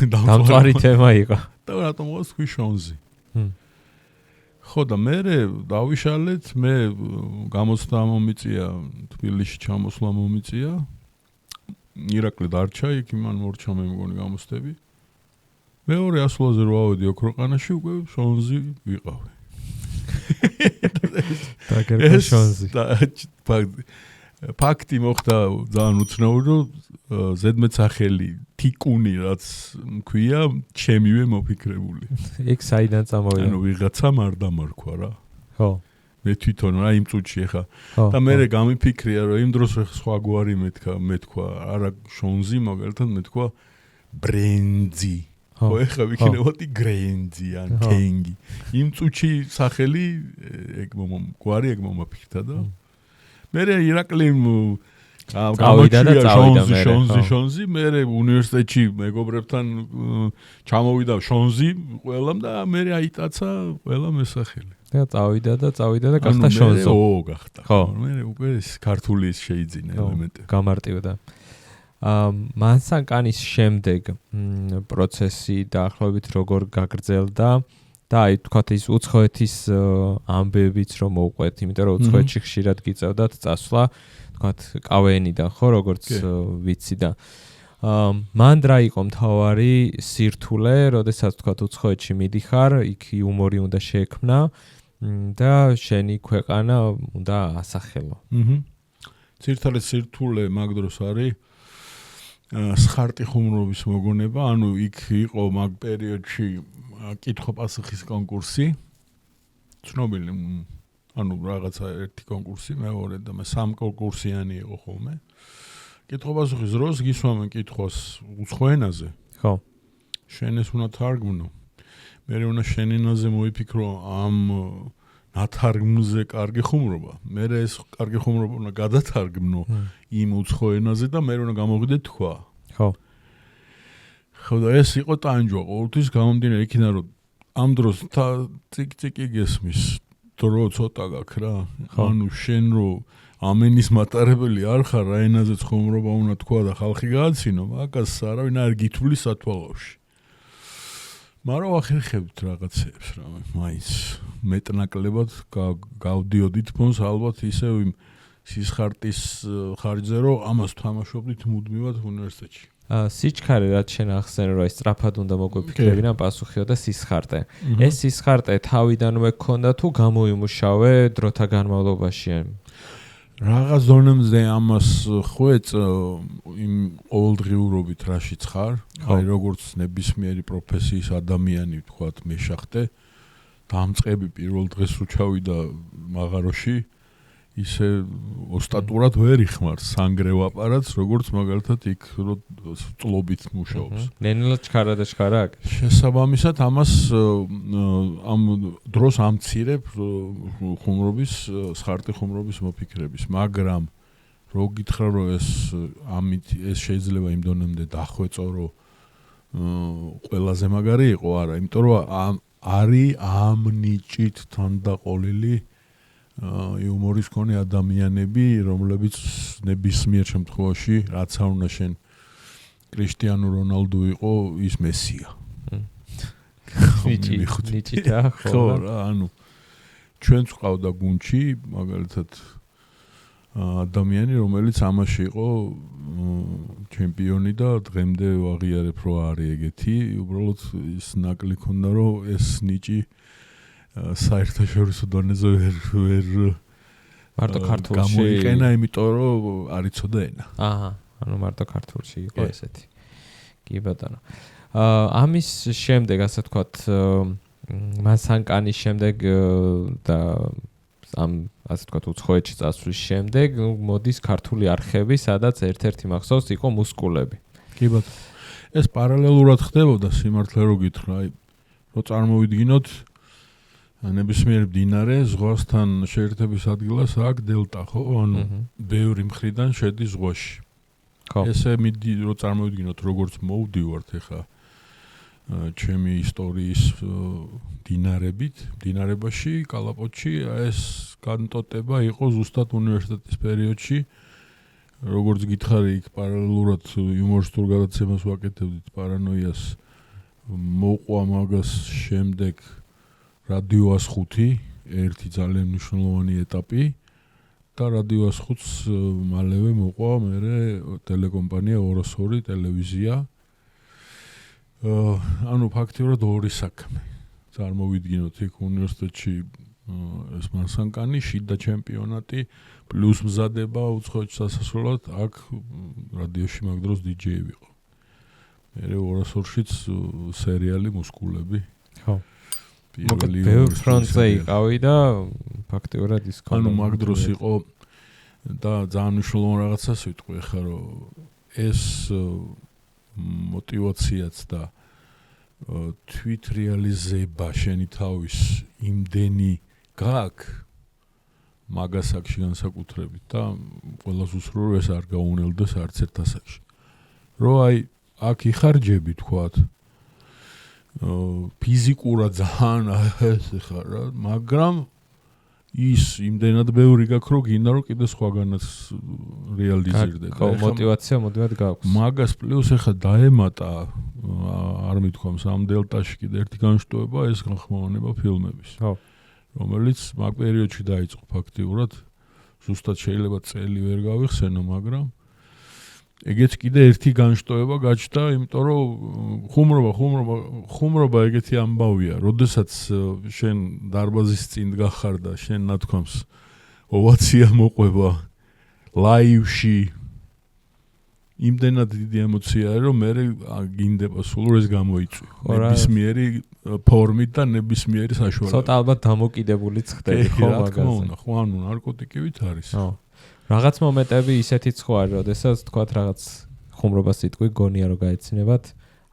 Speaker 2: დამწვარი თემა იყო.
Speaker 1: და რატომაც თქვი შონზი. ხო და მე დავიშალეთ, მე გამოცდა მომიწია, თბილისში ჩამოსვლა მომიწია. ირაკლი დარჩა იქ, იმან მორჩა მე მგონი გამოცდები. მეორე ასვლაზე რო ავედი ოქროყანაში, უკვე შონზი ვიყავი.
Speaker 2: დაგერგა შონზი.
Speaker 1: ფაქტი მოხდა ძალიან უცნაური, რომ ზედმეტსახელი თიკუნი რაც მქვია, ჩემივე მოფიქრებული.
Speaker 2: იქ საიდან წამოვიდა?
Speaker 1: ანუ ვიღაცამ არ დამარქვა რა.
Speaker 2: ხო.
Speaker 1: მე თვითონ რა იმ წუთში ხა და მე გამიფიქრია, რომ იმ დროს სხვა გვარი მეთქვა, არა შონზი, მაგალითად მეთქვა ბრენძი. ხო, ეხლა ვიქნებოდი გრენძი ან კენგი. იმ წუთში სახელი ეგ გვარი ეგ მომაფიქრდა და მე ირაკლიმ
Speaker 2: წავიდა და
Speaker 1: შონზი მე უნივერსიტეტში მეგობრებთან ჩამოვიდა შონზი ყველამ და მე აიტაცა ყველამ ეს სახელი.
Speaker 2: და წავიდა და გახდა შონზო.
Speaker 1: გახდა.
Speaker 2: ხო.
Speaker 1: მე უკვე ქართული შეიძინა ელემენტები.
Speaker 2: გამარტივდა. მანსანკანის შემდეგ პროცესი დაახლოებით როგორ გაგრძელდა და აი თქვათ ის უცხოეთის ამბებიც რომ მოუყვეთ, იმიტომ რომ უცხოეთში ხშირად გიწევდათ წასვლა, თქვათ კავენიდან ხო როგორც ვიცი და მან რა იყო მთავარი სირთულე, როდესაც თქვათ უცხოეთში მიდიხარ, იქ იუმორი უნდა შეექმნა და შენი ქვეყანა უნდა ასახელო.
Speaker 1: ძირითადად სირთულე მაგ დროს არის სხარტი ხუმრობის მოგონება, ანუ იქ იყო მაგ პერიოდში კითხვა-პასუხის კონკურსი. ცნობილი, ანუ რაღაცა ერთი კონკურსი, მეორე და სამ კონკურსიანი იყო ხოლმე. კითხვა-პასუხის დროს გისვამენ კითხვას უცხო ენაზე.
Speaker 2: ხო.
Speaker 1: შენ ეს უნდა თარგმნო. მე უნდა შენ ენაზე მოიფიქრო ამ ნათარგმნზე კარგი ხუმრობა. მე ეს კარგი ხუმრობა უნდა გადათარგმნო იმ უცხო ენაზე და მე უნდა გამოვიდე თქვა.
Speaker 2: ხო.
Speaker 1: ხო და ეს იყო ტანჯვა ყოველთვის გამომდინარე იქიდან რომ ამ დროს ციკ-ციკი გესმის დრო ცოტა გაქვს რა. ანუ შენ რომ ამენის მატარებელი არ ხარ რა ენაზე ხუმრობა უნდა თქვა და ხალხი გააცინო, მაგას არავინ არ გითვლის სათვალავში. მაგრამ ვახერხებთ რაღაცებს რა, მაინც მეტნაკლებად გავდიოდით ფონს ალბათ ისევ იმ სისხარტის ხარჯზე რომ ამას თამაშობდით მუდმივად უნივერსიტეტში.
Speaker 2: სიჩქარე რაც შენ ახსენე რომ ეს სწრაფად უნდა მოგვიფიქრებინა პასუხიო და სისხარტე. ეს სისხარტე თავიდანვე გქონდა თუ გამოიმუშავე დროთა განმავლობაში?
Speaker 1: რაღაც დონემდე ამას ხვეწ იმ ყოველდღიურობით რაშიც ხარ, აი როგორც ნებისმიერი პროფესიის ადამიანი ვთქვათ მეშახტე, დამწყები პირველ დღეს რო ჩავიდა მაღაროში, ისე ოსტატურად ვერ იხმარ სანგრევ აპარატს, როგორც მაგალითად იქ რო წლობით მუშაობს.
Speaker 2: ნენელა ჩქარა და ჩქარა აქ.
Speaker 1: შესაბამისად ამას ამ დროს ამცირებ ხუმრობის, სხარტი ხუმრობის მოფიქრების, მაგრამ რო გითხრა რომ ეს შეიძლება იმ დონემდე დახვეწო რომ ყველაზე მაგარი იყო, არა, იმიტომ რომ არის ამ ნიჭით თანდაყოლილი იუმორის მქონე ადამიანები, რომლებიც ნებისმიერ შემთხვევაში რაც არ უნდა შენ კრისტიანო რონალდო იყო, ის მესია.
Speaker 2: ნიჭითა
Speaker 1: ხო რა, ანუ ჩვენც ყავდა გუნდში, მაგალითად ადამიანი, რომელიც ამაში იყო ჩემპიონი და დღემდე ვაღიარებ რომ არის ეგეთი, უბრალოდ ის ნაკლი ქონდა რომ ეს ნიჭი საერთაშორისო დონეზე ვერ
Speaker 2: მარტო ქართულში
Speaker 1: გამოიყენა, იმიტომ რომ არ იცოდა ენა.
Speaker 2: აჰა, ანუ მარტო ქართულში იყო ესეთი. კი ბატონო. ამის შემდეგ, ასე ვთქვათ, მასანკანის შემდეგ და ამ ასე ვთქვათ უცხოეთში წასვლის შემდეგ, მოდის ქართული არხები, სადაც ერთ-ერთი მახსოვს იყო მუსკულები.
Speaker 1: კი ბატონო. ეს პარალელურად ხდებოდა სიმართლე რო გითხრა, აი რო წარმოვიდგინოთ ნებისმიერ მდინარე ზღვასთან შეერთების ადგილას აქ დელტა, ხო? ანუ ბევრი მხრიდან შედის ზღვაში. ხო. ესე რო წარმოვიდგინოთ როგორც მოვდივართ ახლა ჩემი ისტორიის მდინარებაში, კალაპოტში, ეს განტოტება იყო ზუსტად უნივერსიტეტის პერიოდში. როგორც გითხარი, იქ პარალელურად იუმორისტულ გადაცემას ვაკეთებდით პარანოიას, მოყვა მაგას შემდეგ რადიო 105, ერთი ძალიან მნიშვნელოვანი ეტაპი და რადიო 105-ს მალევე მოყვა მერე ტელეკომპანია 202 ტელევიზია. ანუ ფაქტიურად ორი საქმე. წარმოვიდგინოთ იქ უნივერსიტეტში ეს მასანკანი, შიდა ჩემპიონატი, პლუს მზადება უცხოეთში სასასვლელად, აქ რადიოში მაგ დროს DJ ვიყო. მერე 202-შიც სერიალი მუსკულები.
Speaker 2: ხო. პირველ ფრონტზე იყავი და ფაქტიურად ის
Speaker 1: ანუ მაგ დროს იყო და ძალიან მნიშვნელოვანი რაღაცას ვიტყვი ხა რომ ეს мотивациაც და თვით რეალიზება შენი თავის იმდენი გაქვს მაგასაკში განსაკუთრებით და ყველას უსურვო ეს არ გაუნელდეს არც ერთ ასაკში. რომ აი აქ იხარჯები თქვათ ფიზიკურად ძალიან ესე ხარ რა, მაგრამ ის იმდენად ბევრი გაქვს რომ გინდა რომ კიდე სხვაგანაც რეალიზირდე.
Speaker 2: ხო, мотивация მოდივად გაქვს.
Speaker 1: მაგას პლუს ახლა დაემატა არ მithქვამს ამ დელტაში კიდე ერთი განშტოება ეს განხმოვანება ფილმების.
Speaker 2: ხო.
Speaker 1: რომელიც მაგ პერიოდში დაიწყო ფაქტიურად. ზუსტად შეიძლება წელი ვერ გავიხსენო, მაგრამ ეგეც კიდე ერთი განშტოება გაჩნდა, იმიტომ რომ ხუმრობა ეგეთი ამბავია, როდესაც შენ დარბაზის წინ გახარ და შენ ნათქვამს ოვაცია მოყვება ლაივში იმდენად დიდი ემოციაა, რომ მე გინდება სულ ეს გამოიწვი. ნებისმიერი ფორმით და ნებისმიერი საშუალებით.
Speaker 2: ცოტა ალბათ დამოკიდებულიც ხდები ხო მაგაზე.
Speaker 1: ხო, ანუ ნარკოტიკივით არის.
Speaker 2: ხო. რაღაც მომენტები ისეთიც ხო არის, როდესაც თქვათ რაღაც ხუმრობას სიტყვი გონია რომ გაეცინებათ,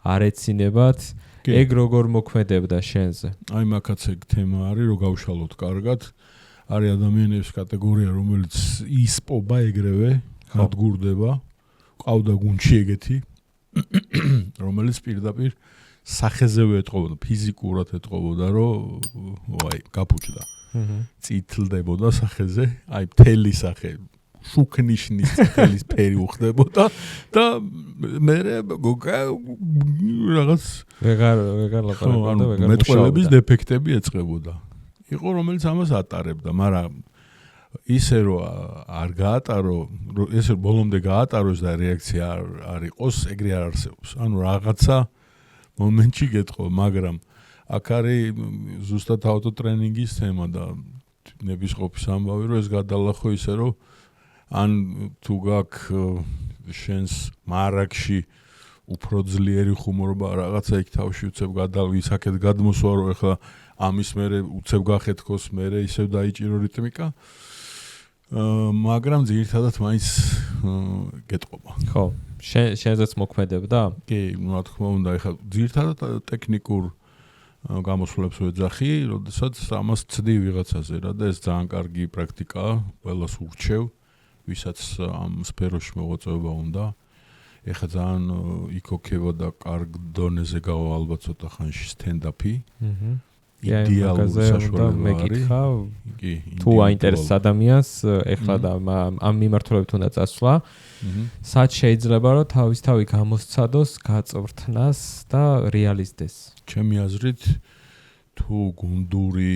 Speaker 2: არ ეცინებათ, ეგ როგორ მოქმედებდა შენზე?
Speaker 1: აი მაგაც ეგ თემა არის, რომ გავშალოთ კარგად. არის ადამიანების კატეგორია, რომელიც ისპობა ეგრევე, ადგურდება, ყავდა გუნდში ეგეთი, რომელიც პირდაპირ სახეზევე ეთყობოდა, ფიზიკურად ეთყობოდა, რომ ვაი, გაფუჭდა. წითლდებოდა სახეზე, აი მთელი სახე შუქნიშნის წითლის ფერი უხდებოდა და მე რაღაც
Speaker 2: ვეღარ ლაპარაკობდა, ვეღარ
Speaker 1: მეტყველების დეფექტები ეწყებოდა. იყო რომელიც ამას ატარებდა, მაგრამ ისე რომ არ გაატარო, ესე ბოლომდე გაატაროს და რეაქცია არ იყოს, ეგრე არ არსებობს. ანუ რაღაცა მომენტში გეტყო, მაგრამ აქ არის ზუსტად ავტოტრენინგის თემა და ნებისყოფის ამბავი, რომ ეს გადალახო ისე რომ ან თუ გაქვს შენს მარაგში უფრო ძლიერი ხუმრობა რაღაცა იქ თავში უცებ ისაკეთ გადმოსვა რომ ეხლა ამის მერე უცებ გახეთქოს მერე ისევ დაიჭირო რიტმიკა მაგრამ ძირითადად მაინც გეტყობა.
Speaker 2: ხო, შენზეც მოქმედებდა?
Speaker 1: კი, რა თქმა უნდა, ეხლა ძირითადად ტექნიკურ გამოსვლებს ვეძახი, როდესაც ამას ცდი ვიღაცაზე რა და ეს ძალიან კარგი პრაქტიკაა, ყველას ურჩევ, ვისაც ამ სფეროში მოღვაწეობა უნდა. ეხლა ძალიან იქოქება და კარგ დონეზე გავა ალბათ ცოტა ხანში სტენდაპი. იდეალური საშუალება არის.
Speaker 2: თუ აინტერესებს ადამიანს, ეხლა და ამ მიმართულებით უნდა წასვლა. სად შეიძლება რომ თავისთავად გამოსცადოს, გაწვრთნას და რეალიზდეს?
Speaker 1: ჩემი აზრით, თუ გუნდური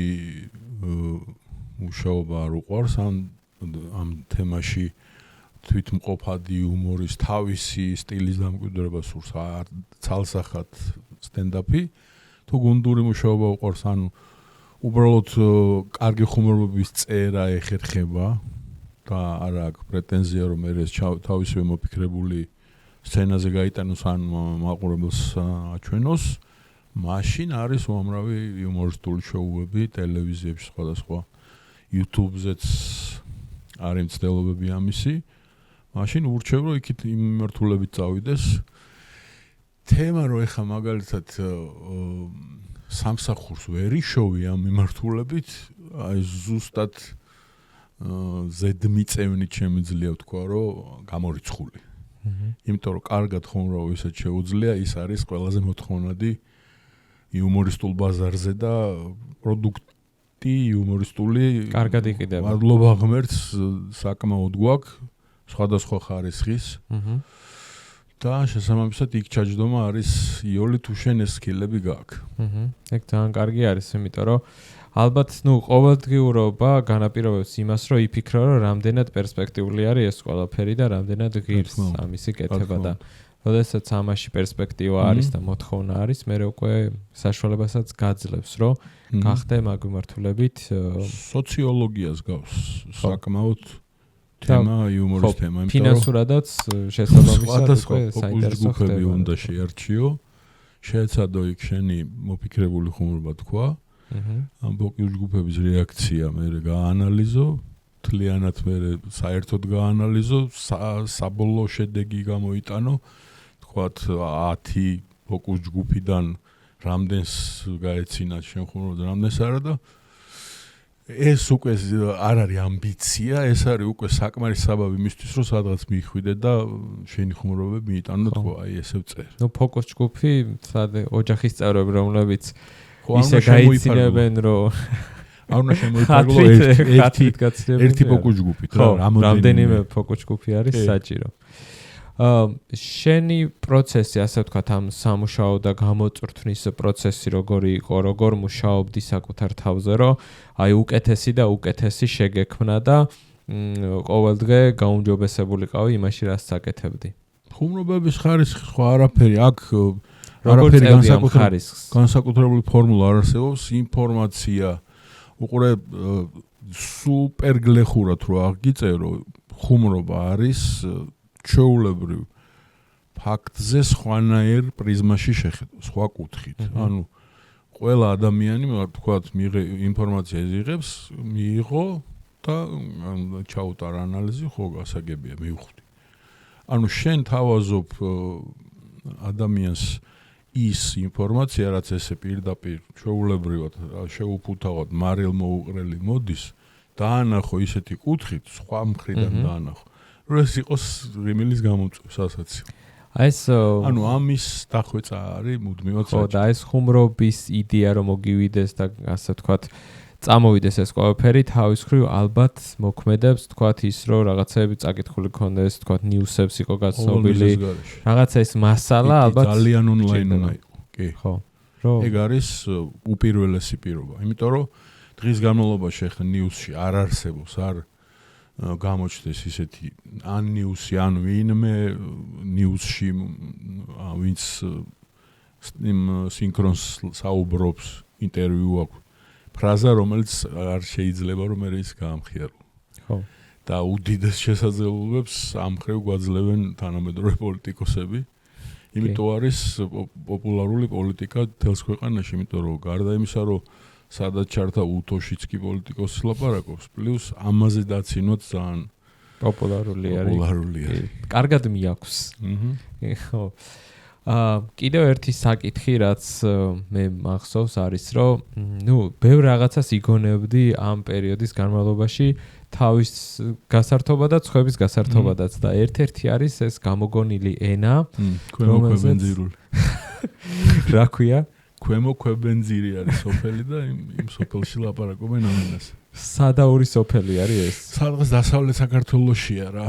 Speaker 1: მუშაობა არ უყვარს, ამ თემაში თვითმყოფადი იუმორის თავისი სტილის დამკვიდრება სურს, ცალსახად სტენდაპი, თუ გუნდური მუშაობა უყვარს, ანუ უბრალოდ კარგი ხუმრობების წერა ეხერხება და არ აქვს პრეტენზია რომ ეს თავისივე მოფიქრებული სცენაზე გაიტანოს ან მაყურებელს აჩვენოს, მაშინ არის უამრავი იუმორისტული შოუები ტელევიზიებში სხვადასხვა YouTube-ზეც არის მცდელობები ამისი. მაშინ ურჩევ რომ იქით იმ მიმართულებით წავიდეს. თემა რომ ეხა მაგალითად სამსახურს ვერ იშოვი ამ მიმართულებით, აი ზუსტად ზედმიწევნით შემიძლია ვთქვა, რომ გამორიცხული. იმიტომ რომ კარგად ხუმრობა ისეთ შეუძლია, ის არის ყველაზე მოთხოვნადი იუმორისტულ ბაზარზე და პროდუქტი იუმორისტული
Speaker 2: კარგად იყიდება.
Speaker 1: მადლობა ღმერთს საკმაოდ გვაქვს სხვადასხვა ხარისხის. და შესაბამისად იქ ჩაჯდომა არის იოლი თუ შენ ეს სკილები გაქვს.
Speaker 2: ეგ ძალიან კარგი არის, იმიტომ რომ ალბათ ყოველდღიურობა განაპირობებს იმას, რომ იფიქრო, რომ რამდენად პერსპექტიული არის ეს ყველაფერი და რამდენად ღირს ამისი კეთება და როდესაც ამაში პერსპექტივა არის და მოთხოვნა არის, მე უკვე საშუალებასაც გაძლევს, რომ გახდე მაგ მიმართულებით
Speaker 1: სოციოლოგიას გავს საკმაოდ თემა იუმორის თემა,
Speaker 2: იმიტომ რომ ფინანსურადაც შესაბამისად უკვე საინტერესო
Speaker 1: ხდება. უნდა შეარჩიო, შეეცადო იქ შენი მოფიქრებული ხუმრობა თქვა. ამ ფოკუს ჯგუფების რეაქცია მე გაანალიზო, თლიანად მე საერთოდ გაანალიზო, საბოლოო შედეგი გამოიტანო, თქვათ 10 ფოკუს ჯგუფიდან რამდენს გაეცინა შენ ხუმრობა, რამდენს არა და ეს უკვე არ არის ამბიცია, ეს არის უკვე საკმარის საბაბი მისთვის, რომ სადღაც მიხვიდე და შენი ხუმრობები მიიტანო თქო, აი ესე ვწერ.
Speaker 2: ფოკუს ჯგუფი, ოჯახის წევრები, რომლებიც ისე გაიცინებენ, რომ
Speaker 1: არ უნდა შემოიფარგლო ერთი ფოკუს ჯგუფით,
Speaker 2: რამდენიმე ფოკუს ჯგუფი არის საჭირო. შენი პროცესი, ასე ვთქვათ, ამ სამუშაო და გამოწვრთნის პროცესი როგორი იყო, როგორ მუშაობდი საკუთარ თავზე, რომ აი უკეთესი და უკეთესი შეგექმნა და ყოველდღე გაუმჯობესებულიყავი იმაში, რაც საკეთებდი.
Speaker 1: ხუმრობების ხარისხი სხვა არაფერი, აქ
Speaker 2: არაფერი
Speaker 1: განსაკუთრებული ფორმულა არ არსებობს, ინფორმაცია უყურე სუპერ გლეხურად რო აღგიწერო, ხუმრობა არის ჩვეულებრივ ფაქტზე სხვანაირ პრიზმაში შეხედო, სხვა კუთხით. ანუ ყველა ადამიანი, თქვათ, ინფორმაცია იღებს, მიიღო და ჩაუტარა ანალიზი, ხო, გასაგებია, მივხვდი. ანუ შენ თავაზობ ადამიანს ის ინფორმაცია, რაც ესე პირდაპირ შეუულებრივად შეუფუთავად მარილმოუყრელი მოდის, დაანახო ისეთი კუთხით, სხვა მხრიდან დაანახო. რომ ეს იყოს რიმილის გამოწვევს ასაცი. ანუ ამის დახვეწა არის მუდმივად
Speaker 2: ხო და ეს ხუმრობის იდეა რომ მოგივიდეს და ასე ვთქვათ წამოვიდეს ეს ყველაფერი თავის მხრივ ალბათ მოქმედებს ვთქვათ ის რომ რაღაცები წაკითხული ქონდეს ვთქვათ ნიუსებს იყო გაცნობილი რაღაცა ეს მასალა ალბათ
Speaker 1: ძალიან ონლაინ უნდა იყო კი
Speaker 2: ხო რომ
Speaker 1: ეგ არის უპირველესი პირობა იმიტომ რომ დღის განმავლობაში ახლა ნიუსში არ არსებობს არ გამოჩნდეს ისეთი ან ნიუსი ან ვინმე ნიუსში ვინც სინქრონს საუბრობს ინტერვიუ აქვს ფრაზა რომელიც არ შეიძლება რომ მე ის გაამხიარო
Speaker 2: ხო
Speaker 1: და უდიდეს შესაძლებლობებს ამ ხრივ გვაძლევენ თანამედროვე პოლიტიკოსები იმიტომ არის პოპულარული პოლიტიკა თელს ქვეყანაში იმიტომ რომ გარდა იმისა რომ სადაც ჩართა უთოშიც კი პოლიტიკოსს ლაპარაკობს პლუს ამაზე დაცინოთ ძალიან
Speaker 2: პოპულარული
Speaker 1: არის
Speaker 2: კარგად მიაქვს ხო კიდევ ერთი საკითხი რაც მე მახსოვს არის რომ ნუ ბევრ რაღაცას იგონებდი ამ პერიოდის განმავლობაში თავის გასართობა და ცხების გასართობადაც და ერთ-ერთი არის ეს გამოგონილი ენა
Speaker 1: ქვემოქვებენძირული
Speaker 2: რა ქვია
Speaker 1: ქვემო ქვებენძირი არის სოფელი და იმ სოფელში ლაპარაკობენ ამ ენაზე
Speaker 2: სადაური სოფელი არის ეს
Speaker 1: სადღაც დასავლეთ საქართველოშია რა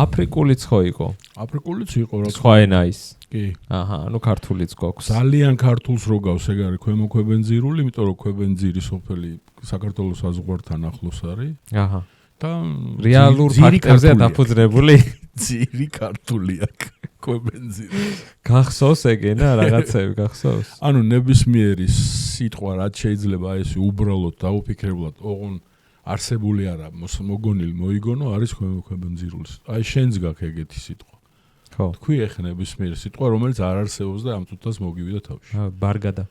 Speaker 2: აფრიკულიც ხო იყო
Speaker 1: აფრიკულიც იყო რა
Speaker 2: სხვა ენა ის
Speaker 1: კი
Speaker 2: აჰა ანუ ქართულიც გვაქვს
Speaker 1: ძალიან ქართულს რო გავს ეგ არის ქვემო ქვებენძირული იმიტომ რომ ქვებენძირი სოფელი საქართველოს საზღვართან ახლოს არის
Speaker 2: აჰა
Speaker 1: და
Speaker 2: რეალურ ფაქტებზე დაფუძნებული
Speaker 1: ძირი ქართული აქვს ქვებენძირი
Speaker 2: გახსოვს ეგენა რაღაცები გახსოვს
Speaker 1: ანუ ნებისმიერი სიტყვა რაც შეიძლება ეს უბრალოდ დაუფიქრებლად ოღონ არსებული არა მოგონილი მოიგონო არის ქვებენძირული აი შენს გაქვს ეგეთი სიტყვა
Speaker 2: ხო
Speaker 1: თქვი ეხ ნებისმიერი სიტყვა რომელიც არ არსებობს და ამ თუთას მოგივიდა თავში
Speaker 2: ბარგადა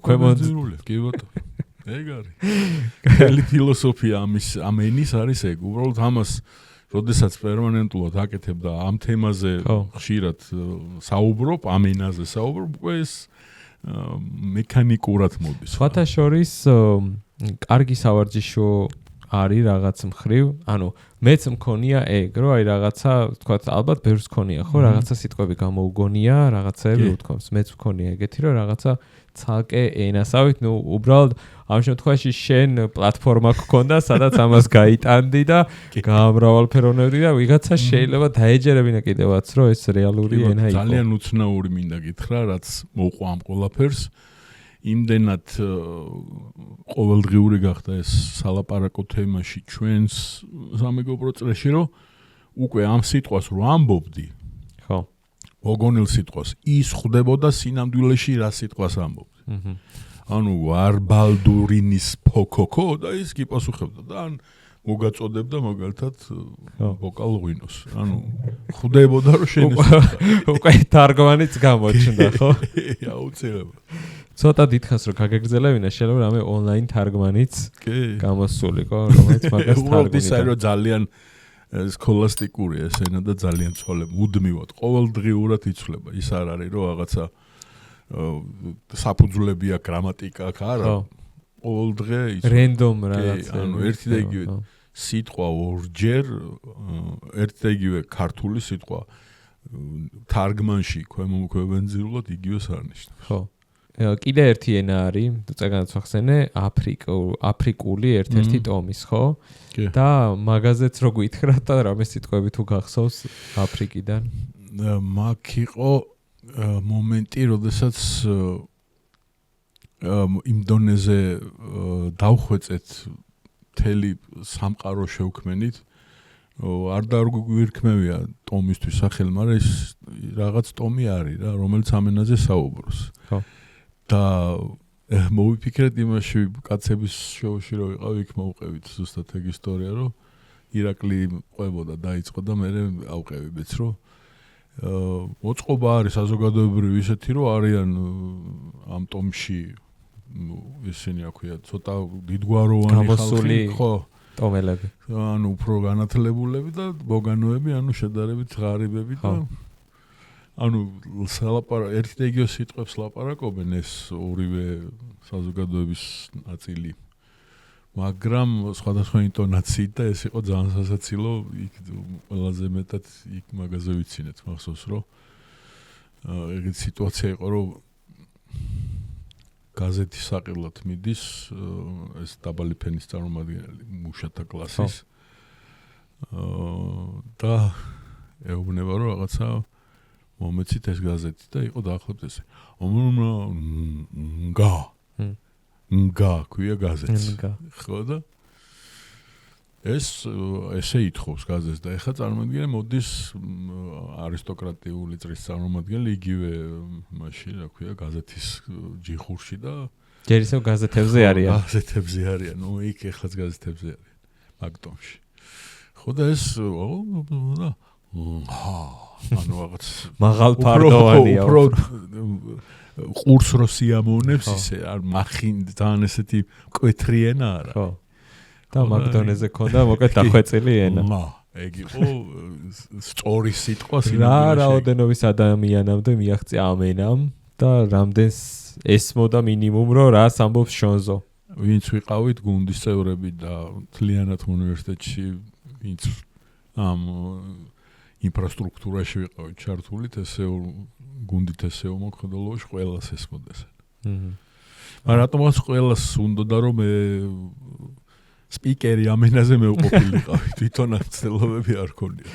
Speaker 1: ქვებენძირული კი ბატონო ეგ არის მთელი ფილოსოფია ამ ენის არის ეგ უბრალოდ ამას როდესაც პერმანენტულად აკეთებ და ამ თემაზე ხშირად საუბრობ ამ ენაზე საუბრობ უკვე ეს მექანიკურად მოდის
Speaker 2: სხვათა შორის კარგი სავარჯიშო არის რაღაც მხრივ ანუ მეც მქონია ეგ რომ აი რაღაცა თქვა ალბათ ბევრს მქონია ხო რაღაცა სიტყვები გამოუგონია რაღაცები უთქვამს მეც მქონია ეგეთი რომ რაღაცა ცალკე ენასავით ნუ უბრალოდ ამ შემთხვევაში შენ პლატფორმა გქონდა სადაც ამას გაიტანდი და გამრავალფეროვნებდი და ვიღაცა შეიძლება დაეჯერებინა კიდევაც რომ ეს რეალური ენა იყო
Speaker 1: ძალიან უცნაური მინდა გითხრა რაც მოყვა ამ ყველაფერს იმდენად ყოველდღიური გახდა ეს სალაპარაკო თემაში ჩვენს სამეგობრო წრეში რომ უკვე ამ სიტყვას რო ამბობდი
Speaker 2: ხო
Speaker 1: მოგონილ სიტყვას ის ხვდებოდა სინამდვილეში რა სიტყვას ამბობდი ანუ ვარბალდურინის ფოკოკო და ის კი პასუხებდა და ან მოგაწოდებდა მაგალითად ვოკალ ღვინოს ანუ ხვდებოდა რომ შენ
Speaker 2: უკვე თარგმანიც გამოჩნდა ხო
Speaker 1: აუცილებლად
Speaker 2: ცოტა დიდხანს რომ გაგეგრძელებინა შეიძლება რამე ონლაინ თარგმანიც გამოსულიყო რომელიც მაგას თარგმნიდა
Speaker 1: რომ ძალიან სქოლასტიკური ეს ენა და ძალიან ცოლე მუდმივად ყოველდღიურად იცვლება ის არ არის რომ რაღაცა საფუძვლებია გრამატიკა აქ არა ყოველდღე იცვლება
Speaker 2: რენდომ რაღაცა
Speaker 1: ანუ ერთი და იგივე სიტყვა ორჯერ ერთი და იგივე ქართული სიტყვა თარგმანში ქვემოქვებენძირულად იგივეს არნიშნავს
Speaker 2: ხო კიდე ერთი ენა არის წეგანაც ვახსენე აფრიკული ერთ-ერთი ტომის ხო და მაგაზეც რო გითხრათ და რამე სიტყვები თუ გახსოვს აფრიკიდან
Speaker 1: მაგ იყო მომენტი როდესაც იმ დონეზე დავხვეწეთ მთელი სამყარო შევქმენით არ დაგვირქმევია ტომისთვის სახელი მაგრამ ის რაღაც ტომი არის რა რომელიც ამ ენაზე საუბრობს
Speaker 2: ხო
Speaker 1: და მოვიფიქრეთ იმაში კაცების შოუში რომ ვიყავ იქ მოვყევით ზუსტად ეგ ისტორია რომ ირაკლი ყვებოდა დაიწყო და მე ავყევი მეც რომ მოწყობა არის საზოგადოებრივი ისეთი, რომ არიან ამ ტომში ისინი აქვია ცოტა დიდგვაროვანი ხალხი, ხო,
Speaker 2: ტომელები.
Speaker 1: ანუ უფრო განათლებულები და ბოგანოები, ანუ შედარებით ღარიბები და ანუ ერთი და იგივე სიტყვებს ლაპარაკობენ ეს ორივე საზოგადოების ნაწილი. მაგრამ სხვადასხვა ინტონაციით და ეს იყო ძალიან სასაცილო, იქ ყველაზე მეტად იქ მაგაზე ვიცინეთ, მახსოვს რომ ეგეთი სიტუაცია იყო, რომ გაზეთი საყიდლად მიდის ეს დაბალი ფენის წარმომადგენელი მუშათა კლასის და ეუბნება რომ რაღაცა მომეცით ეს გაზეთი და იყო დაახლოებით ეს ნგა ქვია გაზეთს ხო და ესე ითხოვს გაზეთს და ეხლა წარმომადგენელი მოდის არისტოკრატიული წრის წარმომადგენელი იგივე მაშინ რა ქვია გაზეთის ჯიხურში და
Speaker 2: ჯერ ისევ გაზეთებზე არიან.
Speaker 1: გაზეთებზე არიან, ნუ იქ ეხლაც გაზეთებზე არიან მაგდომში. ხო და ეს ანუ რაღაც
Speaker 2: მაღალ ფარდოვანია.
Speaker 1: უფრო ყურს რო სიამოვნებს ისე არ მახინ ძალიან ესეთი მკვეთრიენა არა.
Speaker 2: ხო. და მაგდონეზე ქონდა მოკლედ დახვეწილი ენა.
Speaker 1: ეგ იყო სწორი სიტყვა
Speaker 2: რა რაოდენობის ადამიანამდე მიაღწია ამ ენამ და რამდენს ესმოდა მინიმუმ რომ რას ამბობს შონზო.
Speaker 1: ვინც ვიყავით გუნდის წევრები და თლიანად უნივერსიტეტში ვინც ამ ინფრასტრუქტურაში ვიყავით ჩართული ესე გუნდით ესე მოქმედებაში ყველას ესმოდეს. მაგრამ რატომაც ყველას უნდოდა რომ მე სპიკერი ამ ენაზე მეუყოფილიყავი, თვითონაც ცდილობები არ ქონია.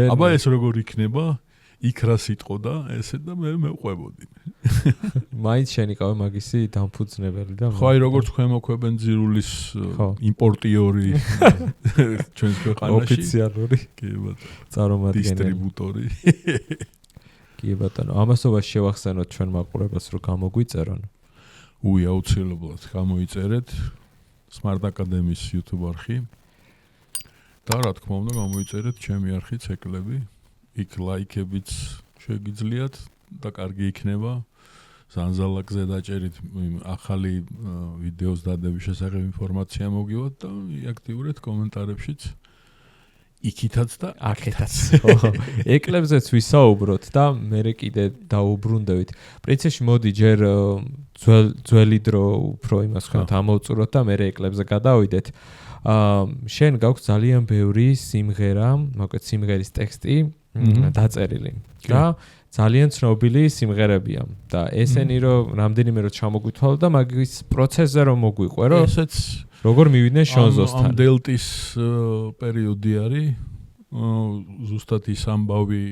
Speaker 1: აბა ეს როგორ იქნება? იქ რა სიტყოდა ესე და მე მეუყვებოდი.
Speaker 2: მაინც შენიკავე მაგისი დამფუძნებელი და
Speaker 1: ხო, აი როგორც ქვემოქვებენ ძირულის იმპორტიორი ჩვენს ქვეყანაში.
Speaker 2: ოფიციალური.
Speaker 1: კი ბატონო.
Speaker 2: წარმომადგენელი.
Speaker 1: დისტრიბუტორი.
Speaker 2: კი ბატონო, ამასობას შევახსენოთ ჩვენ მაყურებელს რომ გამოგვიწერონ.
Speaker 1: აუცილებლად გამოიწერეთ Smart Academy-ის YouTube არხი. და რა თქმა უნდა გამოიწერეთ ჩემი არხიც ეკლები. იქ ლაიქებიც შეგიძლიათ და კარგი იქნება. ზანზალაკზე დაჭერით ახალი ვიდეოს დადების შესახებ ინფორმაცია მოგივათ და იაქტიურეთ კომენტარებშიც. იქითაც და აქეთაც.
Speaker 2: ეკლებზეც ვისაუბროთ და მე კიდე დაუბრუნდებით. პრინციპში მოდი ჯერ ძველი დრო უფრო იმას ვქნათ ამოვწუროთ და მე ეკლებზე გადავიდეთ. შენ გაქვს ძალიან ბევრი სიმღერა, მოკლედ სიმღერის ტექსტი დაწერილი და ძალიან ცნობილი სიმღერებია და ესენი რომ რამდენიმე რო ჩამოგვითვალო და მაგის პროცესზე რომ მოგვიყვე რომ
Speaker 1: ესეც
Speaker 2: როგორ მივიდნენ შონზოსთან.
Speaker 1: ამ დელტის პერიოდი არის ზუსტად ის ამბავი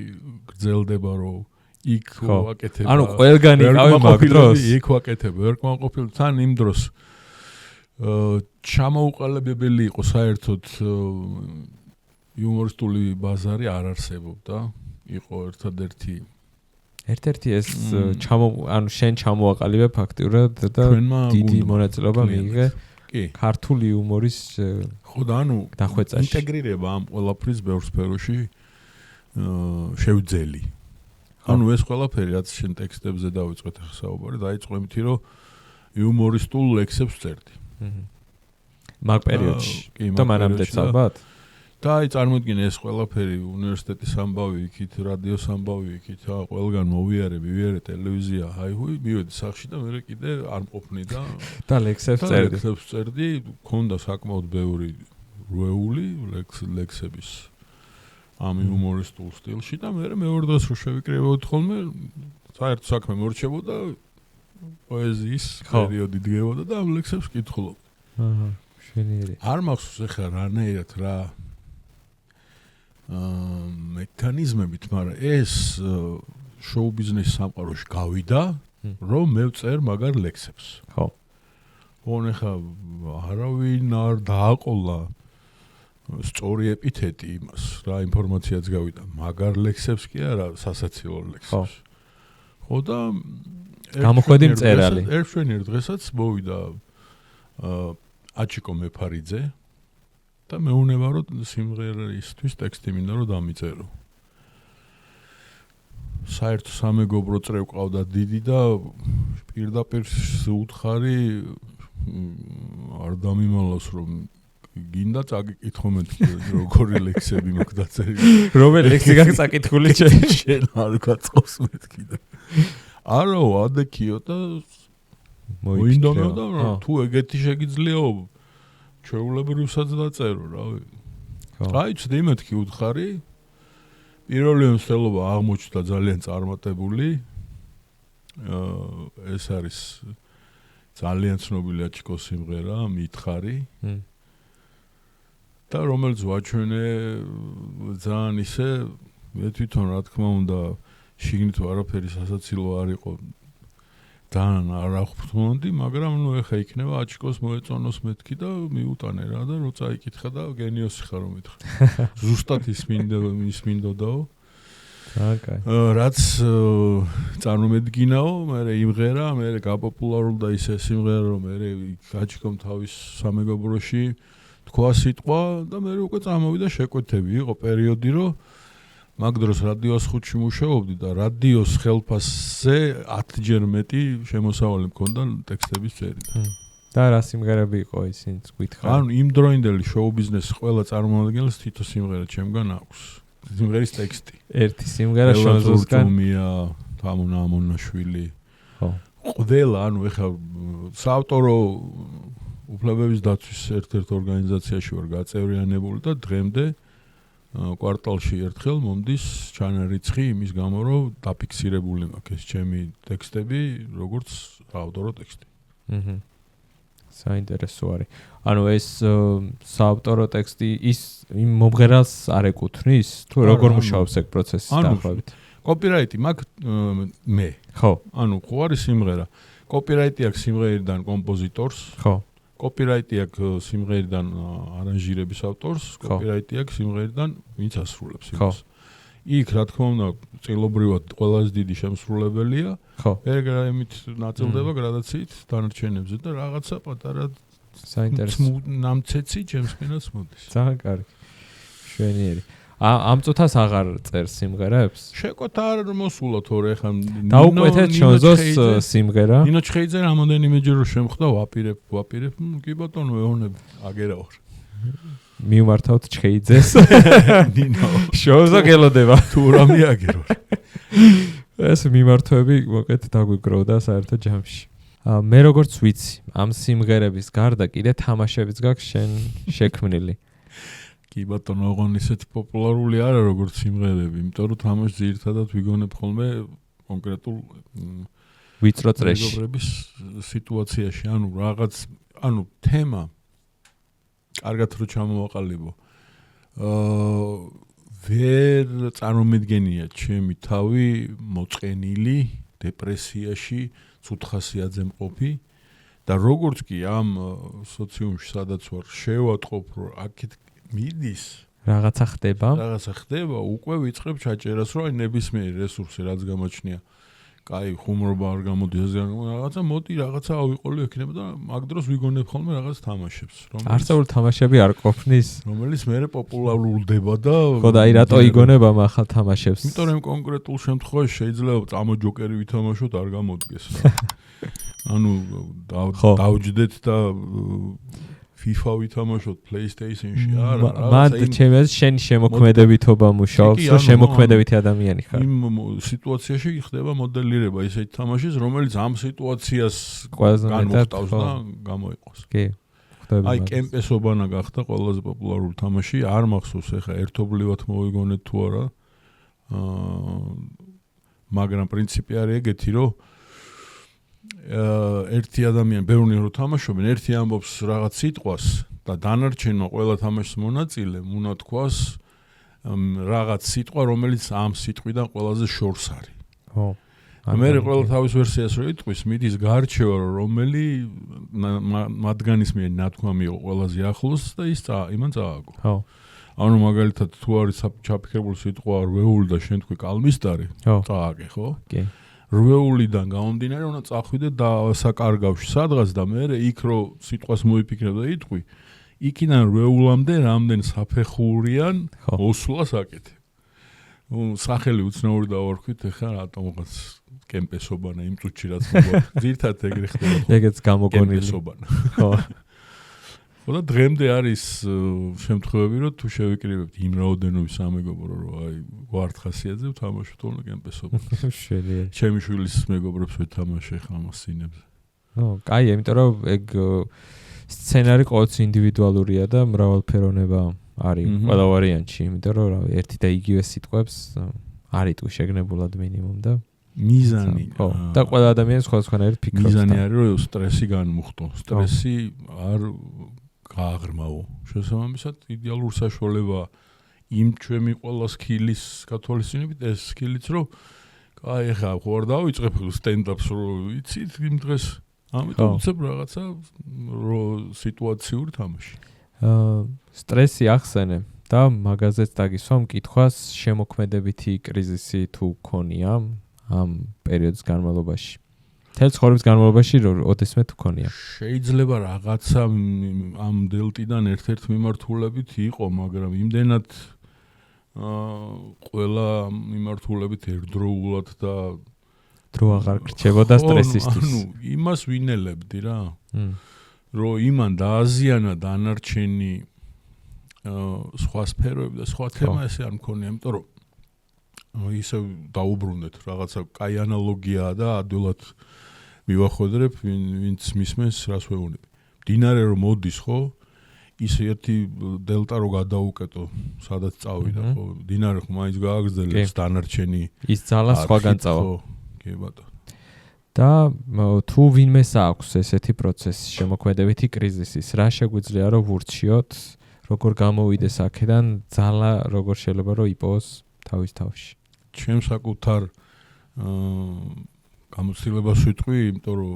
Speaker 1: გრძელდება რომ იქ ვაკეთებ.
Speaker 2: ანუ ყველგანი იყავი მაგ დროს.
Speaker 1: იქ ვაკეთებ, ვერ კმაყოფილ თან იმ დროს ჩამოუყალიბებელი იყო საერთოდ იუმორისტული ბაზარი არ არსებობდა. იყო ერთადერთი
Speaker 2: ეს ანუ შენ ჩამოაყალიბე ფაქტიურად და დიდი მონაწილეობა მიიღე ქართული იუმორის
Speaker 1: ხო და ანუ
Speaker 2: დახვეწაში.
Speaker 1: ინტეგრირება ამ ყველაფრის ბევრ სფეროში შევძელი. ანუ ეს ყველაფერი რაც შენ ტექსტებზე დავიწყეთ ახლა საუბარი, დაიწყო იმითი რომ იუმორისტულ ლექსებს წერდი.
Speaker 2: მაგ პერიოდში და მანამდეც ალბათ
Speaker 1: და აი წარმოიდგინე ეს ყველაფერი უნივერსიტეტის ამბავი იქით, რადიოს ამბავი იქით, ყველგან მივიარე ტელევიზია, აიჰუი, მივედი სახლში და მე კიდე არ მყოფნი და
Speaker 2: ლექსებს
Speaker 1: წერდი, ქონდა საკმაოდ ბევრი როეული ლექსების ამ იუმორისტულ სტილში და მე მეორე დღეს რო შევიკრიბებოდი ხოლმე, საერთოდ საქმე მორჩებოდა პოეზიის პერიოდი დგებოდა და ამ ლექსებს კითხულობ.
Speaker 2: შვენიერი.
Speaker 1: არ მახსოვს ახლა რანაირად რა მექანიზმებით, მაგრამ ეს შოუ ბიზნესის სამყაროში გავიდა, რომ მე ვწერ მაგარ ლექსებს.
Speaker 2: ხო.
Speaker 1: ახლა არავინ არ დააყოლა სწორი ეპითეტი იმას, რა ინფორმაციაც გავიდა. მაგარ ლექსებს კი არა, სასაცილო ლექსებს. ხო და
Speaker 2: გამოხვედი მწერალი.
Speaker 1: ერთშენიერ დღესაც მოვიდა აჩიკო მეფარიძე და მეუნება რომ სიმღერისთვის ტექსტი მინდა რომ დამიწერო. საერთო სამეგობრო წრე ყავდა დიდი და პირდაპირ უთხარი არ დამიმალავს რომ გინდა წაგიკითხო მეთქი როგორი ლექსები მაქვს დაწერილი
Speaker 2: რომელი ლექსი გაქვს წაკითხული
Speaker 1: შენ არ გაწყობს მეთქი და არა ადექიო და მოინდომეო და თუ ეგეთი შეგიძლიაო ჩვეულებრივსაც დაწერო რავი აი ცდი მეთქი უთხარი პირველი მსვლელობა აღმოჩნდა ძალიან წარმატებული ეს არის ძალიან ცნობილი აჩიკოს სიმღერა მითხარი და რომელიც ვაჩვენე ძალიან ისე მე თვითონ რა თქმა უნდა შიგნით არაფერი სასაცილო არ იყო ძალიან არ აღფრთმონდი მაგრამ ნუ ეხა იქნება აჩიკოს მოეწონოს მეთქი და მიუტანე რა და როცა იკითხა და გენიოსი ხარ რომ მითხრა ზუსტად ის მინდოდაო რაც წარმომედგინაო მე იმღერა მე გაპოპულარულდა ისე სიმღერა რომ მე აჩიკომ თავის სამეგობროში თქვა სიტყვა და მე უკვე წამოვიდა შეკვეთები იყო პერიოდი რომ მაგ დროს რადიოს ხუთში მუშაობდი და რადიოს ხელფასზე 10-ჯერ მეტი შემოსავალი მქონდა ტექსტების წერიდან.
Speaker 2: და რა სიმღერები იყო ისინი გითხარ?
Speaker 1: ანუ იმ დროინდელი შოუ ბიზნესის ყველა წარმომადგენელს თითო სიმღერა ჩემგან აქვს. სიმღერის ტექსტი.
Speaker 2: ერთი სიმღერა შონზოსგან
Speaker 1: თამუნა ამონაშვილი.
Speaker 2: ხო.
Speaker 1: ყველა ანუ ეხა საავტორო უფლებების დაცვის ერთ-ერთ ორგანიზაციაში ვარ გაწევრიანებული და დღემდე კვარტალში ერთხელ მომდის ჩანარიცხი იმის გამო რომ დაფიქსირებული მაქვს ეს ჩემი ტექსტები როგორც ავტორო ტექსტი.
Speaker 2: საინტერესო არის. ანუ ეს საავტორო ტექსტი ის იმ მომღერალს არ ეკუთვნის თუ როგორ მუშაობს ეგ პროცესი დაახლოებით?
Speaker 1: კოპირაიტი მაქვს მე.
Speaker 2: ხო.
Speaker 1: ანუ ხო არის სიმღერა. კოპირაიტი აქვს სიმღერიდან კომპოზიტორს.
Speaker 2: ხო.
Speaker 1: კოპირაიტი აქვს სიმღერიდან არანჟირების ავტორს, კოპირაიტი აქვს სიმღერიდან ვინც ასრულებს იმას. იქ რა თქმა უნდა წილობრივად ყველაზე დიდი შემსრულებელია.
Speaker 2: ხო.
Speaker 1: ეგრემით ნაწილდება გრადაციით დანარჩენებზე და რაღაცა პატარა
Speaker 2: საინტერესო
Speaker 1: ნამცეცი ჩემსკენაც მოდის.
Speaker 2: ძალიან კარგი. შვენიერი. ამ წუთას აღარ წერს სიმღერებს?
Speaker 1: შეკვეთა არ მოსულა თორე ხან
Speaker 2: დაუკვეთეთ შონზოს სიმღერა.
Speaker 1: ნინო ჩხეიძე რამოდენიმეჯერ რომ შემხვდა ვაპირებ კი ბატონო ეონები აგერაო.
Speaker 2: მივმართავთ ჩხეიძეს.
Speaker 1: ნინო
Speaker 2: შონზო გელოდება.
Speaker 1: თუ რა მიაგერო.
Speaker 2: ეს მიმართვები მოკეთ დაგვიგროვდა საერთო ჯამში. მე როგორც ვიცი, ამ სიმღერების გარდა კიდე თამაშებიც გაქვს შენ შექმნილი.
Speaker 1: კი ბატონო, ოღონდ ისეთი პოპულარული არა როგორც სიმღერები, იმიტომ რომ თამაშს ძირითადად ვიგონებ ხოლმე კონკრეტულ
Speaker 2: ვიწრო წრეში.
Speaker 1: მეგობრების სიტუაციაში, ანუ თემა კარგად რო ჩამოვაყალიბო. ვერ წარმომედგენია ჩემი თავი მოწყენილი დეპრესიაში, ცუთხასიათზე მყოფი და როგორც კი ამ სოციუმში სადაც ვარ შევატყობ რომ აქეთ მიდის
Speaker 2: რაღაცა ხდება
Speaker 1: უკვე ვიწყებ ჩაჭერას რომ აი ნებისმიერი რესურსი რაც გამოჩნია კაი ხუმრობა არ გამოდის რაღაცა მოდი რაღაცა ავიყოლი ექნება და მაგ დროს ვიგონებ ხოლმე რაღაც თამაშებს
Speaker 2: არსებული თამაშები არ ყოფნის
Speaker 1: რომელიც მე პოპულარულდება და
Speaker 2: ხო და აი რატო იგონება ახალ თამაშებს
Speaker 1: იმიტომ რომ კონკრეტულ შემთხვევაში შეიძლება წამოჯოკერი ვითამაშოთ არ გამოდგეს ანუ დავჯდეთ და FIFA ვითამაშოთ PlayStation-ში არა
Speaker 2: მან ჩემს შენ შემოქმედებითობა მუშაობს და შემოქმედებითი ადამიანი ხარ
Speaker 1: იმ სიტუაციაში ხდება მოდელირება ისეთი თამაშის რომელიც ამ სიტუაციას განმოხტავს და გამოიყოს
Speaker 2: კი ხდება
Speaker 1: აი კემპესობანა გახდა ყველაზე პოპულარული თამაში არ მახსოვს ეხა ერთობლივად მოვიგონეთ თუ არა მაგრამ პრინციპი არის ეგეთი რომ ერთი ადამიანი ბევრი რო თამაშობენ ერთი ამბობს რაღაც სიტყვას და დანარჩენმა ყველა თამაშის მონაწილე უნდა თქვას რაღაც სიტყვა რომელიც ამ სიტყვიდან ყველაზე შორს არის
Speaker 2: ხო
Speaker 1: მე ყველა თავის ვერსიას რო იტყვის მიდის გარჩევა რომელი მათგანის მიერ ნათქვამი იყო ყველაზე ახლოს და ის იმან წააგო
Speaker 2: ხო
Speaker 1: ანუ მაგალითად თუ არის ჩაფიქრებული სიტყვა რვეული და შენ თქვი კალმისტარი წააგე ხო
Speaker 2: კი
Speaker 1: რვეულიდან გამომდინარე უნდა წახვიდე და საკარგავში სადღაც და მე იქ რო სიტყვას მოიფიქრებ და იტყვი იქიდან რვეულამდე რამდენ საფეხურიან მოსვლას აკეთებ სახელი უცნაური დავარქვით, ეხლა რატომღაც კემპესობანა იმ წუთში რაც მოგვაქვს. ძირთად ეგრე ხდება.
Speaker 2: ეგეც გამოგონილი.
Speaker 1: კემპესობანა.
Speaker 2: ხო.
Speaker 1: ხო და დღემდე არის შემთხვევები, რომ თუ შევიკრიბებთ იმ რაოდენობის სამეგობრო, რომ აი ვართ ხასიათზე ვთამაშოთ თუნდაც კემპესობანა.
Speaker 2: შეიძლება.
Speaker 1: ჩემი შვილის მეგობრებს ვეთამაშე ხამას სინებზე.
Speaker 2: ნო, კაი, იმიტომ რომ ეგ სცენარი ყოველთვის ინდივიდუალურია და მრავალფეროვნება არის ყველა ვარიანტში, იმიტომ რომ რავი, ერთი და იგივე სიტყვებს არ იტყვი შეგნებულად მინიმუმ და
Speaker 1: მიზანი.
Speaker 2: ხო, და ყველა ადამიანი სხვადასხვანაირად ფიქრობს.
Speaker 1: მიზანი არის, რომ სტრესი განმუხტო. სტრესი არ გააღრმავო. შესაბამისად, იდეალური საშუალება იმ ჩვენი ყველა სკილის გათვალისწინებით ეს სკილიც, რომ აი ხა ხო არ დავიწყებ სტენდაპს, რომ იცით იმ დღეს ამიტომ უცებ რაღაცა სიტუაციური თამაში.
Speaker 2: სტრესი ახსენე და მაგაზეც დაგისვამ კითხვას შემოქმედებითი კრიზისი თუ ქონია ამ პერიოდის განმავლობაში. თელ ცხოვრების განმავლობაში ოდესმე თუ ქონია.
Speaker 1: შეიძლება რაღაცა ამ დელტიდან ერთ-ერთ მიმართულებით იყო, მაგრამ იმდენად ყველა მიმართულებით ერთდროულად და
Speaker 2: დრო აღარ გრჩებოდა სტრესისთვის.
Speaker 1: ანუ იმას ვინელებდი რა. რომ იმან დააზიანა დანარჩენი სხვა სფეროები და სხვა თემა ესე არ მქონია, იმიტომ რომ ისე დაუბრუნდეთ რაღაცა კაი ანალოგიაა და ადვილად მივახვედრებ ვინც მისმენს რას ვეუბნები. მდინარე რომ მოდის ხო ის ერთი დელტა რო გადაუკეტო სადაც წავიდა ხო მდინარე ხო მაინც გააგრძელებს დანარჩენი
Speaker 2: ის ძალა სხვაგან წავა.
Speaker 1: კი ბატონო.
Speaker 2: და თუ ვინმეს აქვს ესეთი პროცესი შემოქმედებითი კრიზისის, რა შეგვიძლია რომ ვურჩიოთ, როგორ გამოვიდეს აქედან, ძალა როგორ შეიძლება რომ იპოვოს თავის თავში.
Speaker 1: ჩემს საკუთარ გამოცდილებას ვიტყვი, იმიტომ რომ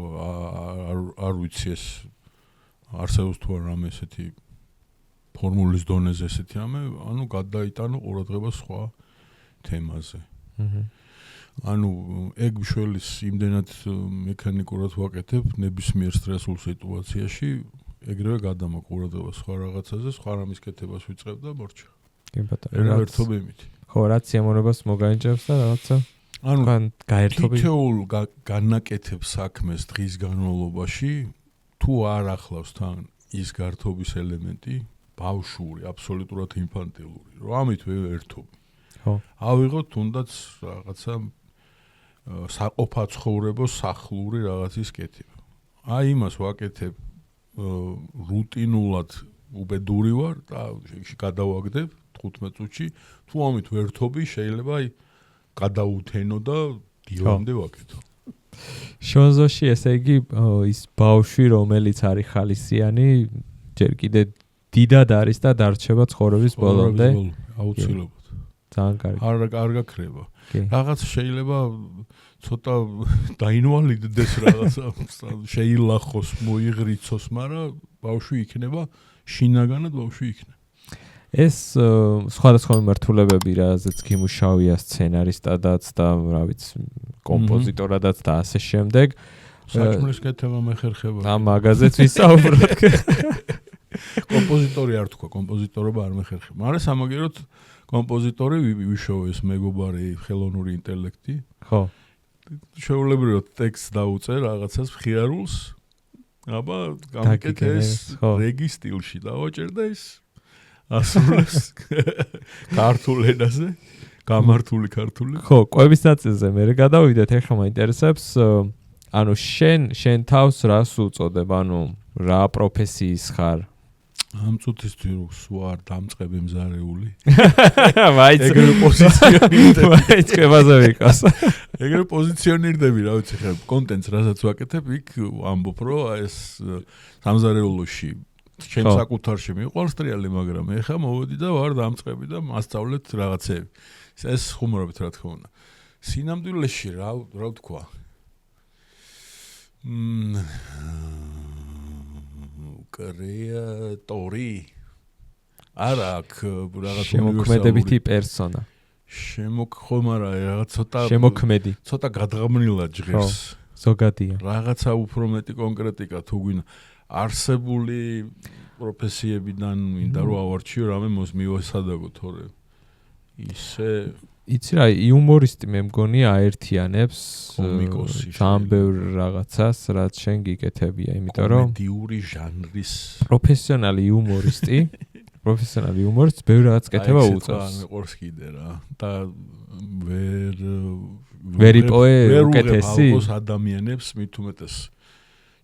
Speaker 1: არ ვიცი ეს არსებობს თუ არა რამე ესეთი ფორმულის დონეზე ესეთი რამე, ანუ გადაიტანო ყურადღება სხვა თემაზე. ანუ ეგ მშველის იმდენად მექანიკურად ვაკეთებ ნებისმიერ სტრესულ სიტუაციაში, ეგრევე გადამო ყურადღება სხვა რაღაცაზე, სხვა რამის კეთებას ვიწყებ და მორჩა.
Speaker 2: კი ბატონო.
Speaker 1: ერთობებით.
Speaker 2: ხო, რაც სიამოვნებას მოგანიჭებს და რაღაცა
Speaker 1: ანუ
Speaker 2: გაერთობი.
Speaker 1: თითოეულ განაკეთებ საქმეს დღის განმავლობაში, თუ არ ახლავს თან ის გართობის ელემენტი, ბავშვური, აბსოლუტურად ინფანტილური, რომ ამით ვერთობი.
Speaker 2: ხო.
Speaker 1: ავიღოთ თუნდაც რაღაცა საყოფაცხოვრებო სახლური რაღაცის კეთება. აი იმას ვაკეთებ რუტინულად უბედური ვარ და გადავაგდებ 15 წუთში, თუ ამით ვერთობი, შეიძლება აი გადაუთენო და დილამდე ვაკეთო.
Speaker 2: შონზოში ესე იგი ის ბავშვი რომელიც არის ხალისიანი, ჯერ კიდე დიდად არის და დარჩება ცხოვრების ბოლომდე.
Speaker 1: აუცილებლად.
Speaker 2: ძალიან კარგი.
Speaker 1: არ გაქრება. რაღაც შეიძლება ცოტა დაინვალიდდეს რაღაცა, შეილახოს, მოიღრიცოს, მაგრამ ბავშვი იქნება, შინაგანად ბავშვი იქნება.
Speaker 2: ეს სხვადასხვა მიმართულებები რაზეც გიმუშავია სცენარისტადაც და რა ვიცი კომპოზიტორადაც და ასე შემდეგ.
Speaker 1: საქმრის კეთება მეხერხება.
Speaker 2: ამ მაგაზეც ვისაუბროთ.
Speaker 1: კომპოზიტორი არ თქვა, კომპოზიტორობა არ მეხერხება. მაგრამ სამაგეროთ კომპოზიტორი ვიშოვეს მეგობარი ხელოვნური ინტელექტი.
Speaker 2: ხო.
Speaker 1: შეულებრივად ტექსტს დაუწერ რაღაცას მხიარულს. აბა გამიკეთე ეს რეგი სტილში დავაჭერ და ეს ასრულებს ქართულ ენაზე, გამართული ქართული.
Speaker 2: ხო, კვების ნაწილზე მე გადავიდეთ, ეხლა მაინტერესებს, ანუ შენ თავს რას უწოდებ, ანუ რა პროფესიის ხარ?
Speaker 1: ამ წუთისთვის ვარ დამწყები მზარეული.
Speaker 2: მაინც
Speaker 1: ეგრე პოზიციონირდები.
Speaker 2: მაინც კვებაზე ვიყავს.
Speaker 1: ეგრე პოზიციონირდები, რა ვიცი, ხა კონტენტს რასაც ვაკეთებ, იქ ამბობ, რომ ეს სამზარეულოში ჩემ საკუთარში მიყვარს ტრიალი, მაგრამ ეხა მოვედი და ვარ დამწყები და მასწავლეთ რაღაცები. ეს ხუმრობით რა თქმა უნდა. სინამდვილეში რა ვთქვა? კრეატორი არა აქ რაღაც
Speaker 2: შემოქმედებითი პერსონა.
Speaker 1: შემოქმარა რაღაც
Speaker 2: შემოქმედი.
Speaker 1: ცოტა გადაღმნილად ჟღერს.
Speaker 2: ზოგადია.
Speaker 1: რაღაცა უფრო მეტი კონკრეტიკა თუ გვინდა არსებული პროფესიებიდან მინდა რომ ავარჩიო რამე მივასადაგო თორე ისე
Speaker 2: იცი რა, იუმორისტი მე მგონი აერთიანებს
Speaker 1: კომიკოსი
Speaker 2: ძალიან ბევრ რაღაცას, რაც შენ გიკეთებია, იმიტომ რომ
Speaker 1: კომედიური ჟანრის
Speaker 2: პროფესიონალი იუმორისტს ბევრ რაღაც კეთება უწევს.
Speaker 1: მეყურს კიდე რა და
Speaker 2: ვერ იპოვე უკეთესი
Speaker 1: ადამიანებს მით უმეტეს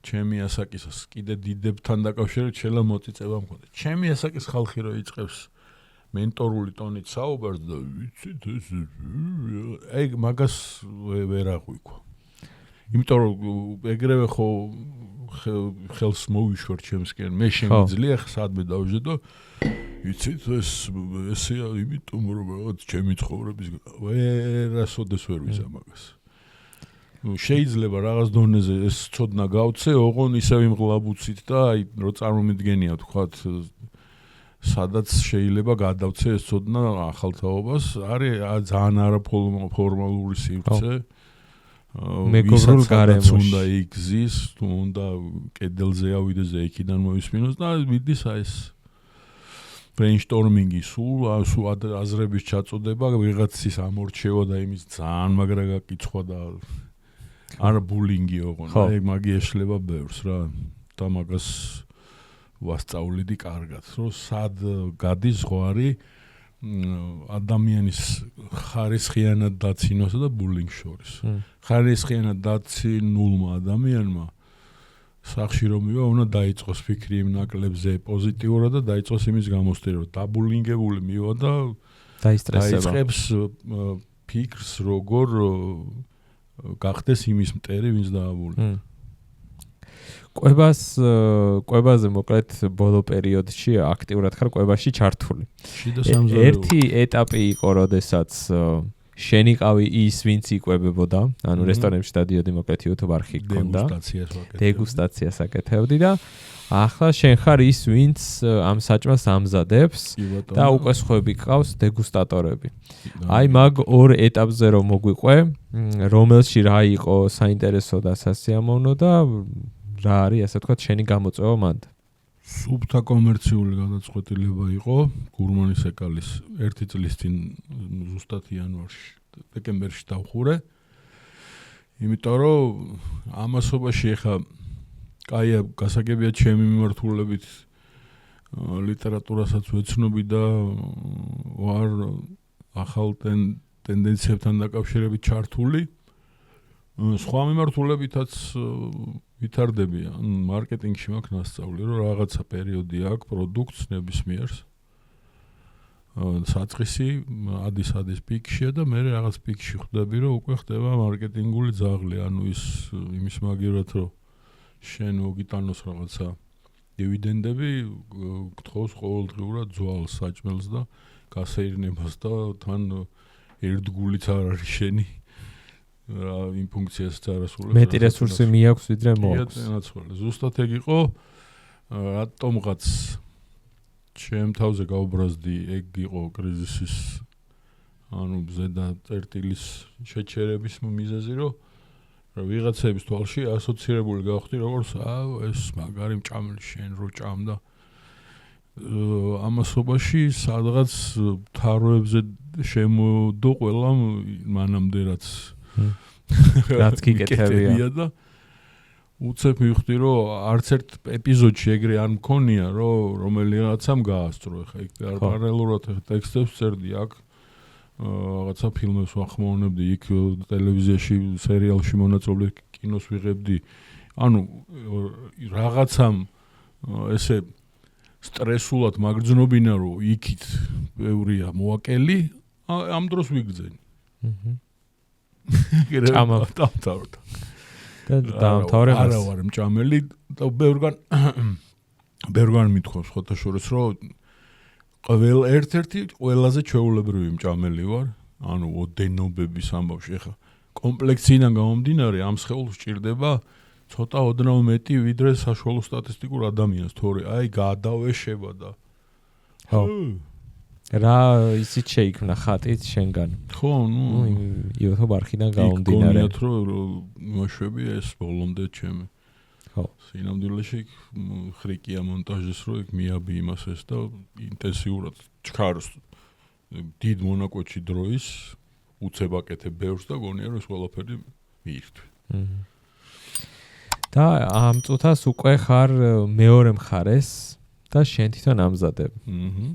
Speaker 1: ჩემი ასაკისას კიდე დიდებთან დაკავშირებით შეიძლება მოწიწება მქონდა. ჩემი ასაკის ხალხი რო იწყებს მენტორული ტონით საუბარს და ვიცით ეს აი მაგას ვერ აღვიქვა. იმიტომ რომ ეგრევე ხო ხელს მოვიშორ ჩემსკენ მე შემიძლია ხა სადმე დავჟე და ვიცით ესეა იმიტომ რომ რაღაც ჩემი ცხოვრების ვერასოდეს ვერ ვიზა მაგას. შეიძლება რაღაც დონეზე ეს ცოდნა გავცე, ოღონ ისევ იმღლაბუცით და აი რო წარმომიდგენია თქვათ სადაც შეიძლება გადავცე ეს ცოდნა ახალთაობას, არის ძალიან არაფორმალური სივრცე.
Speaker 2: მეგობრულ გარემოში
Speaker 1: უნდა იგზის, თუ უნდა კედელზე ავიდეს და იქიდან მოისმინოს და მიდის აი ეს brainstorming-ი სულ აზრების ჩაწოდება, ვიღაცის ამორჩევა და იმის ძალიან მაგრა გაკიცხვა და არა ბულინგი ოღონ, აი მაგი ეშლება ბევრს რა და მაგას ვასწავლიდი კარგად, რომ სად გადის ზღვარი ადამიანის ხარისხიანად დაცინვასა და ბულინგ შორის. ხარისხიანად დაცინულმა ადამიანმა სახში რომ მივა, უნდა დაიწყოს ფიქრი იმ ნაკლებზე პოზიტიურად და დაიწყოს იმის გამოსტირება. დაბულინგებული მივა და დაიწყებს ფიქრს, როგორ გახდეს იმის მტერი, ვინც დააბულინგა. კვებაზე მოკლედ ბოლო პერიოდში აქტიურად ხარ კვებაში ჩართული. ერთი ეტაპი იყო, როდესაც შენიყავი ის, ვინც იკვებებოდა, ანუ რესტორნებში დადიოდი მოკლედ YouTube არხი გქონდა. დეგუსტაციას აკეთებდი და ახლა შენ ხარ ის, ვინც ამ საჭმელს ამზადებს და უკვე სხვები გყავს დეგუსტატორები. აი მაგ ორ ეტაპზე რომ მოგვიყვე, რომელში რა იყო საინტერესო და სასიამოვნო და რა არის, ასე ვთქვათ, შენი გამოწვევა მანდ? სუბთა კომერციული გადაწყვეტილება იყო გურმანის ეკალის 1 წლის წინ ზუსტად იანვარში, დეკემბერში დავხურე. იმიტომ რომ ამასობაში ეხა კაია გასაგებია ჩემი მიმართულებით ლიტერატურასაც ვეცნობი და ვარ ახალ ტენდენციებთან დაკავშირებით ჩართული. სხვა მიმართულებითაც ვითარდები, ან მარკეტინგში მაქვს ნასწავლი, რომ რაღაცა პერიოდი აქვს პროდუქტს ნებისმიერს. საწყისი ადის პიკშია და მე რაღაც პიკში ხვდები, რომ უკვე ხდება მარკეტინგული ძაღლი, ანუ იმის მაგივრად, რომ შენ მოგიტანოს რაღაცა დივიდენდები, გთხოვს ყოველდღიურად ძვალს, საჭმელს და გასეირნებას და თან ერთგულიც არ არის შენი იმ ფუნქციას წარასრულებს. მეტი რესურსი მიაქვს ვიდრე მოაქვს. ზუსტად ეგ იყო, რატომღაც ჩემ თავზე გავუბრაზდი, ეგ იყო კრიზისის, ანუ ზედა წერტილის შეჩერების მიზეზი, რომ ვიღაცების თვალში ასოცირებული გავხდი, როგორც ეს მაგარი მჭამელი შენ რო ჭამდა. ამასობაში სადღაც თაროებზე შემოდო ყველამ მანამდე რაც გიკეთებია და უცებ მივხვდი, რომ არც ერთ ეპიზოდში ეგრე არ მქონია, რომ რომელიღაცამ გაასწრო. ეხა იქ პარალელურად ტექსტებს წერდი, აქ რაღაცა ფილმებს ვახმოვანებდი, იქ ტელევიზიაში, სერიალში მონაწილეობდი, კინოს ვიღებდი. ანუ რაღაცამ ესე სტრესულად მაგრძნობინა, რომ იქით ბევრია მოაკელი, ამ დროს ვიგრძენი. ჭამა დავთავრდა. დაამთავრე მას. არა ვარ მჭამელი და ბევრგან მithქვავს ხოთაშორეს, რომ ერთ-ერთი ყველაზე ჩვეულებრივი მჭამელი ვარ, ანუ ოდენობების ამბავში. ეხა კომპლექციიდან გამომდინარე, ამ სხეულს სჭირდება ცოტა ოდნავ მეტი ვიდრე საშუალო სტატისტიკურ ადამიანს, თორე აი გადავეშება და ხო რა ისიც შეიქმნა ხატით შენგან. ხო, YouTube არხიდან გამომდინარე. იქ გონიათ, რომ მოშვები ეს ბოლომდე ჩემი. ხო. სინამდვილეში ხრიკია მონტაჟის, რომ იქ მიაბი იმას ეს და ინტენსიურად ჩქარს დიდ მონაკვეთში დროის უცებ აკეთებ ბევრს და გონია რომ ეს ყველაფერი მიირთვი.
Speaker 2: და ამ წუთას უკვე ხარ მეორე მხარეს და შენ თვითონ ამზადებ.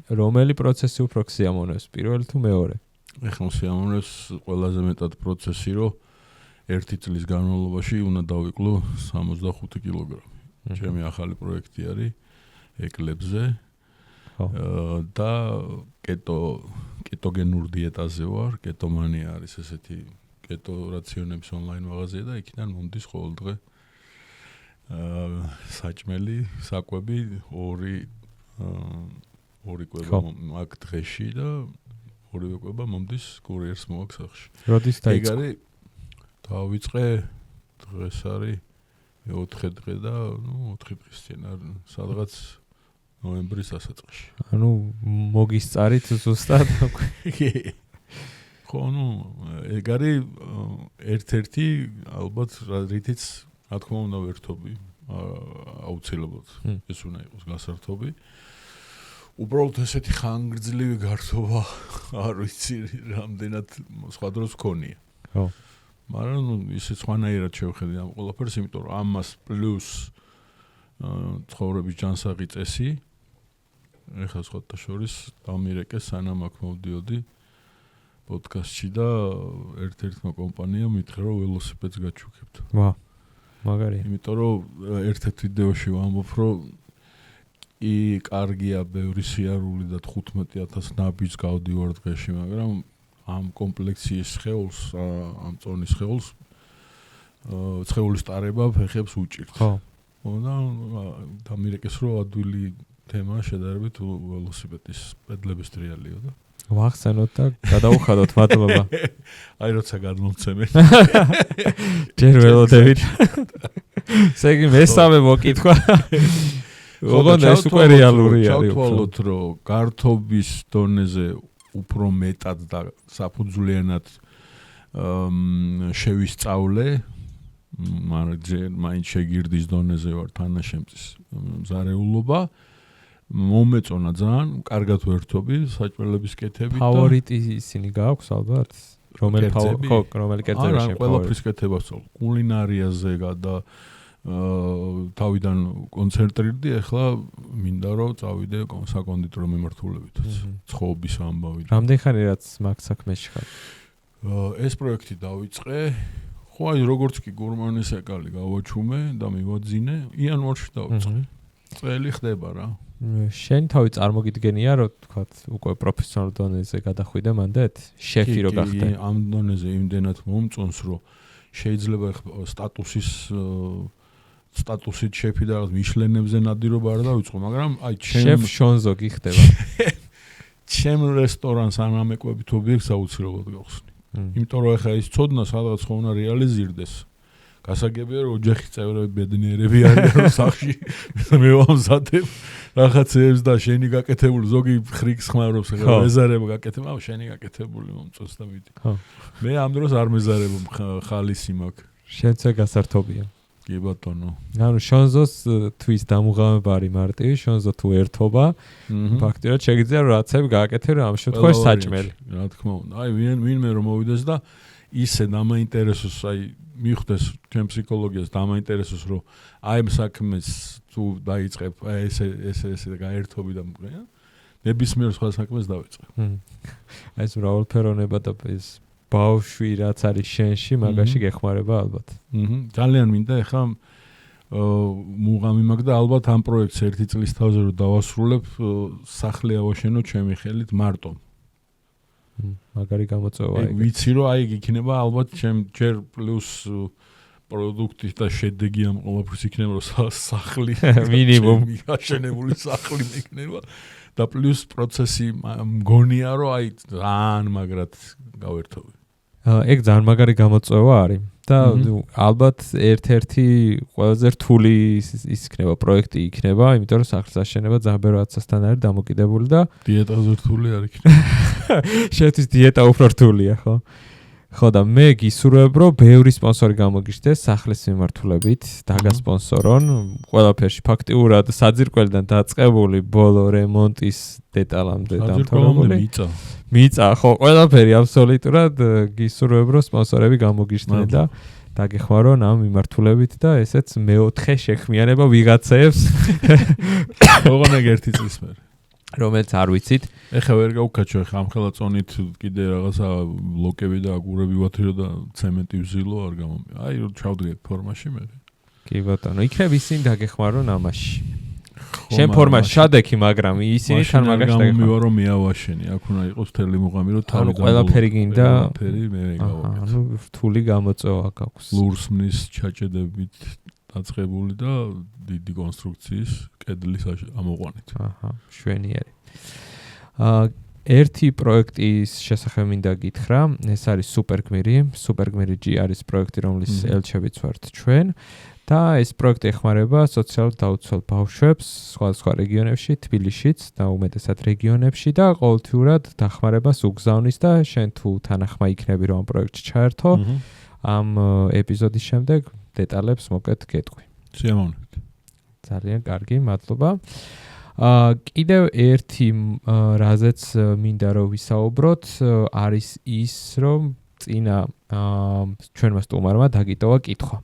Speaker 2: რომელი პროცესი უფრო გსიამოვნებს, პირველი თუ მეორე?
Speaker 1: ეხლა სიამოვნებს ყველაზე მეტად პროცესი, რომ 1 წლის განმავლობაში უნდა დავიკლო 65 კილოგრამი. ჩემი ახალი პროექტი არის ეკლებზე. და კეტოგენურ დიეტაზე ვარ, კეტომანია არის ესეთი კეტო რაციონების ონლაინ მაღაზია და იქიდან მომდის ყოველდღე საჭმელი, საკვები, ორი კვება მაგ დღეში და ორივე კვება მომდის კურიერს მოაქვს სახში.
Speaker 2: როდის დაიწყო?
Speaker 1: ეგ არის დავიწყე დღეს არის 4 დღე და 4 დღის წინ სადღაც ნოემბრის დასაწყისში.
Speaker 2: ანუ მოგისწარით ზუსტად?
Speaker 1: ხო, ეგ არის ერთ-ერთი ალბათ რითიც რა თქმა უნდა ვერთობი აუცილებლად ეს უნდა იყოს გასართობი. უბრალოდ ესეთი ხანგრძლივი გართობა არ ვიცი რამდენად სხვა დროს მქონია.
Speaker 2: ხო.
Speaker 1: მაგრამ ისე სხვანაირად შევხედე ამ ყველაფერს, იმიტომ რომ ამას პლუს ცხოვრების ჯანსაღი წესი ეხლა სხვათა შორის დამირეკე სანამ აქ მოვდიოდი პოდკასტში და ერთ-ერთმა კომპანიამ მითხრა რომ ველოსიპედს გაჩუქებთ.
Speaker 2: ვა, მაგარია.
Speaker 1: იმიტომ რომ ერთ-ერთ ვიდეოში ვამბობ რომ კარგია ბევრი სიარული და 15,000 ნაბიჯს გავდივარ დღეში, მაგრამ ამ კომპლექსიის სხეულს, ამ წონის სხეულს სხეულის ტარება ფეხებს უჭირთ.
Speaker 2: ხო.
Speaker 1: და დამირეკეს რომ ადვილი თემა შედარებით ველოსიპედის პედლების ტრიალიო და
Speaker 2: ვახსენოთ და გადავუხადოთ, მადლობა.
Speaker 1: აი როცა გადმომცემენ.
Speaker 2: ჯერ ველოდებით. ესე იგი მესამე მოკითხვა. ოღონდ ეს უკვე რეალური არის.
Speaker 1: ჩავთვალოთ რომ გართობის დონეზე უფრო მეტად და საფუძვლიანად შევისწავლე, მაგრამ მაინც შეგირდის დონეზე ვარ თანაშემწის მზარეულობა. მომეწონა ძალიან, კარგად ვერთობი საჭმელების კეთებით და
Speaker 2: ფავორიტი ისინი გააქვს ალბათ? რომელი კერძები
Speaker 1: შენ ყველაფრის კეთება ვსწავლ. კულინარიაზე და თავიდან კონცენტრირდი, ახლა მინდა რომ წავიდე საკონდიტრო მიმართულებითაც. ცხოვრების ამბავი.
Speaker 2: რამდენი ხანი რაც მაგ საქმეში ხარ?
Speaker 1: ეს პროექტი დავიწყე. ხო, აი როგორც კი გურმანის ეკალი გავაჩუმე და მივაძინე, იანვარში დავიწყე. წელი ხდება რა.
Speaker 2: შენ თავი წარმოგიდგენია რომ თქვათ უკვე პროფესიონალ დონეზე გადახვიდე მანდეთ? შეფი რო გახდე?
Speaker 1: ამ დონეზე იმდენად მომწონს რომ შეიძლება სტატუსით შეფი და მიშლენებზე ნადირობა არ დავიწყო, მაგრამ აი
Speaker 2: შეფ შონზო გიხდება.
Speaker 1: ჩემ რესტორანს ან ამეკვებით ობიექტს აუცილებლად გავხსნი. იმიტომ რომ ახლა ის ცოდნა სადღაც ხო უნდა რეალიზირდეს. გასაგებია რომ ოჯახის წევრები ბედნიერები არიან სახში მე ვამზადებ რაღაცებს და შენი გაკეთებული ზოგი ხრიქს ხმარობს ახლა მეზარება გაკეთებ, შენი გაკეთებული მომწონს და მიდი. მე ამ დროს არ მეზარებ ხალისი მაქვს.
Speaker 2: შენც გასართობია.
Speaker 1: კი ბატონო.
Speaker 2: ანუ შონზოს თვის დამუღამება არის მარტივი, შონზო თუ ერთობა, ფაქტიურად შეგიძლია რომ რაცები გააკეთე რომ ამ შემთხვევაში საჭმელი.
Speaker 1: რა თქმა უნდა. აი ვინმე რომ მოვიდეს და ისე დამაინტერესოს, აი მიხვდეს ჩემ ფსიქოლოგიას დამაინტერესოს რომ აი ამ საქმეს თუ დაიწყებ, აი ესე გაერთობი და ნებისმიერ სხვა საქმეს დავიწყებ.
Speaker 2: აი ეს მრავალფეროვნება და ეს ბავშვი რაც არის შენში, მაგაში გეხმარება ალბათ.
Speaker 1: ძალიან მინდა ახლა მუღამი მაქვს და ალბათ ამ პროექტს 1 წლის თავზე რომ დავასრულებ, სახლი ავაშენო ჩემი ხელით მარტო.
Speaker 2: მაგარი გამოწვევა
Speaker 1: იქ ვიცი რომ აი იქნება ალბათ ჩემ ჯერ პლუს პროდუქტი და შედეგი ამ ყველაფრის იქნება რომ სახლი
Speaker 2: მინიმუმ
Speaker 1: აშენებული სახლი იქნება და პლუს პროცესი მგონია რომ აი ძალიან მაგრად გავერთობი.
Speaker 2: ეგ ძალიან მაგარი გამოწვევა არის და ალბათ ერთ-ერთი ყველაზე რთული ის იქნება პროექტი იქნება, იმიტომ რომ სახლის აშენება ძალიან ბევრი რაცასთან არის დამოკიდებული და
Speaker 1: დიეტაზე რთული არ იქნება.
Speaker 2: შეთვის დიეტა უფრო რთულია, ხო? ხო და მე გისურვებ რომ ბევრი სპონსორი გამოგიჩნდეს სახლის მიმართულებით დაგასპონსორონ ყველაფერში ფაქტიურად საძირკველიდან დაწყებული ბოლო რემონტის დეტალამდე დამთავრებული მიწა ხო ყველაფერი აბსოლუტურად გისურვებ რომ სპონსორები გამოგიჩნდნენ და დაგეხმარონ ამ მიმართულებით და ესეც მეოთხე შექმიანება ვიღაცებს
Speaker 1: ოღონდ ერთი წლის მერე
Speaker 2: რომელიც არ ვიცით.
Speaker 1: ეხლა ვერ გავკაჩო, ეხლა ამ ხელა წონით კიდე რაღაცა ბლოკები და აგურები ვათირო და ცემენტი ვზილო არ გამომია. აი რომ ჩავდგეთ ფორმაში მე.
Speaker 2: კი ბატონო, იქნებ ისინი დაგეხმარონ ამაში. შენ ფორმაში შადექი, მაგრამ ისინი თან მაგაში დაგეხმარონ.
Speaker 1: გამომივა რომ მეავაშენი, აქ უნდა იყოს მთელი მუღამი რომ თავი
Speaker 2: და ყველაფერი გინდა.
Speaker 1: ყველაფერი მე გავაკეთე.
Speaker 2: ანუ რთული გამოწვევა გაქვს.
Speaker 1: ლურსმნის ჩაჭედებით დაწყებული და დიდი კონსტრუქციის კედლის ამოყვანით.
Speaker 2: აჰა, შვენიერი. ერთი პროექტის შესახებ მინდა გითხრა, ეს არის სუპერგმირი, სუპერგმირი G არის პროექტი, რომლის ელჩებიც ვართ ჩვენ და ეს პროექტი ეხმარება სოციალურ დაუცველ ბავშვებს სხვადასხვა რეგიონებში, თბილისშიც და უმეტესად რეგიონებში და ყოველთვიურად დახმარებას უგზავნის და შენ თუ თანახმა იქნები რომ ამ პროექტში ჩაერთო, ამ ეპიზოდის შემდეგ დეტალებს მოკეთ გეტყვი.
Speaker 1: სიამოვნებით.
Speaker 2: ძალიან კარგი, მადლობა. კიდევ ერთი რაზეც მინდა რომ ვისაუბროთ, არის ის, რომ წინა ჩვენმა სტუმარმა დაგიტოვა კითხვა.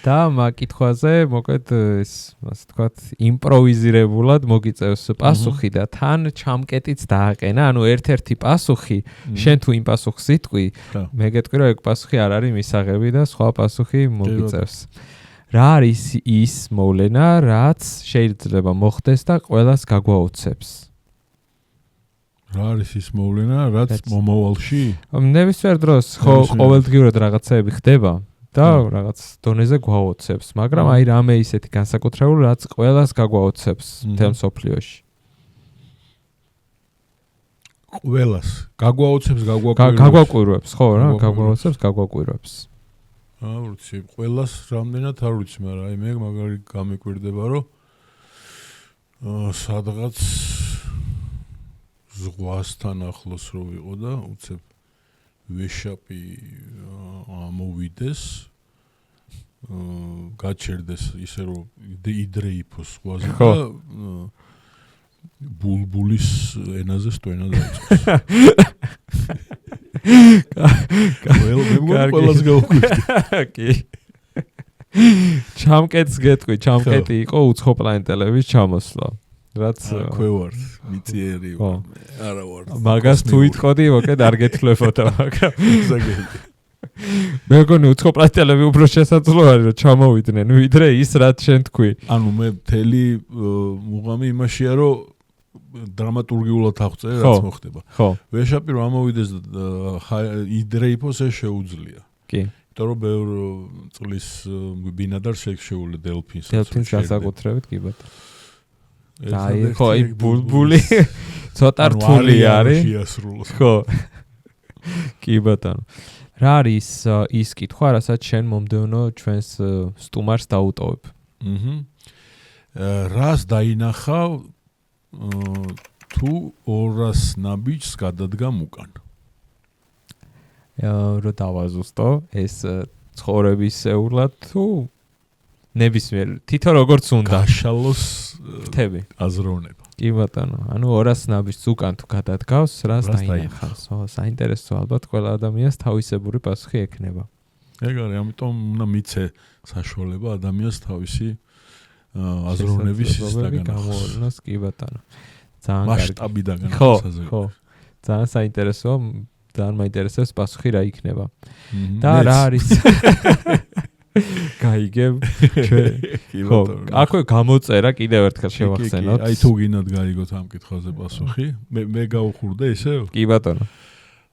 Speaker 2: და მაგ კითხვაზე მოკლედ ეს ასე ვთქვათ, იმპროვიზირებულად მოგიწევს პასუხი და თან ჩამკეტიც დააყენა. ანუ ერთ-ერთი პასუხი, შენ თუ იმ პასუხს იტყვი, მე გეტყვი რომ ეგ პასუხი არ არის მისაღები და სხვა პასუხი მოგიწევს. რა არის ის მოვლენა, რაც შეიძლება მოხდეს და ყველას გაგვაოცებს?
Speaker 1: რა არის ის მოვლენა, რაც მომავალში?
Speaker 2: ნებისმიერ დროს ხო ყოველდღიურად რაღაცები ხდება და რაღაც დონეზე გვაოცებს, მაგრამ აი რამე ისეთი განსაკუთრებული, რაც ყველას გაგვაოცებს მთელ მსოფლიოში.
Speaker 1: ყველას გაგვაოცებს,
Speaker 2: გაგვაკვირვებს, ხო რა, გაგვაოცებს, გაგვაკვირვებს.
Speaker 1: არ ვიცი, ყველას რამდენად არ ვიცი, მაგრამ აი მე მაგარი გამიკვირდება, რომ სადღაც ზღვასთან ახლოს რო ვიყო და უცებ ვეშაპი ამოვიდეს, გაჩერდეს ისე რომ იდრეიფოს ზღვაზე და ბულბულის ენაზე სტვენა დაიწყოს. ყველას გავუკვირდი.
Speaker 2: კი. ჩამკეტს გეტყვი, ჩამკეტი იყო უცხოპლანეტელების ჩამოსვლა. რაც
Speaker 1: ქვე ვარ, მიწიერი ვარ, არა ვარ.
Speaker 2: მაგას თუ იტყოდი, მოკლედ არ გეთვლებოდა, მაგრამ მე მგონი უცხოპლანეტელები უფრო შესაძლოა რომ ჩამოვიდნენ, ვიდრე ის რაც შენ თქვი.
Speaker 1: ანუ მე მთელი მუღამი იმაშია რომ დრამატურგიულად აღწერ რაც მოხდება.
Speaker 2: ხო.
Speaker 1: ვეშაპი რომ ამოვიდეს იდრეიფოს ეს შეუძლია.
Speaker 2: კი.
Speaker 1: იმიტომ რომ ბევრ წლის ბინადარს შეეშეული დელფინს.
Speaker 2: დელფინს განსაკუთრებით კი ბატონო. აი ხო აი ბულბული ცოტა რთული არის. ხო. კი ბატონო. რა არის ის კითხვა, რასაც შენ მომდევნო ჩვენს სტუმარს დაუტოვებ?
Speaker 1: რას დაინახავ თუ 200 ნაბიჯს გადადგამ უკან?
Speaker 2: რო დავაზუსტო, ეს ცხოვრებისეულად თუ ნებისმიერ თითო როგორც უნდა
Speaker 1: გაშალოს
Speaker 2: თები
Speaker 1: აზროვნება.
Speaker 2: კი ბატონო, ანუ 200 ნაბიჯს უკან თუ გადადგავს, რას დაინახავს? ო, საინტერესო, ალბათ ყველა ადამიანს თავისებური პასუხი ექნება.
Speaker 1: ეგ არის, ამიტომ უნდა მიცე საშუალება ადამიანს თავისი აზროვნების
Speaker 2: გამოვარდნოს, კი ბატონო. ძალიან
Speaker 1: მასშტაბიდან განსაზღვრება.
Speaker 2: ხო, ძალიან საინტერესოა, ძალიან მაინტერესებს პასუხი რა იქნება. და რა არის? გაიგებ ჩვენ. ხო, აქვე გამოწერა კიდევ ერთხელ შევახსენოთ.
Speaker 1: აი თუ გინდათ გაიგოთ ამ კითხვაზე პასუხი, მე გავუხურდე ისე?
Speaker 2: კი ბატონო.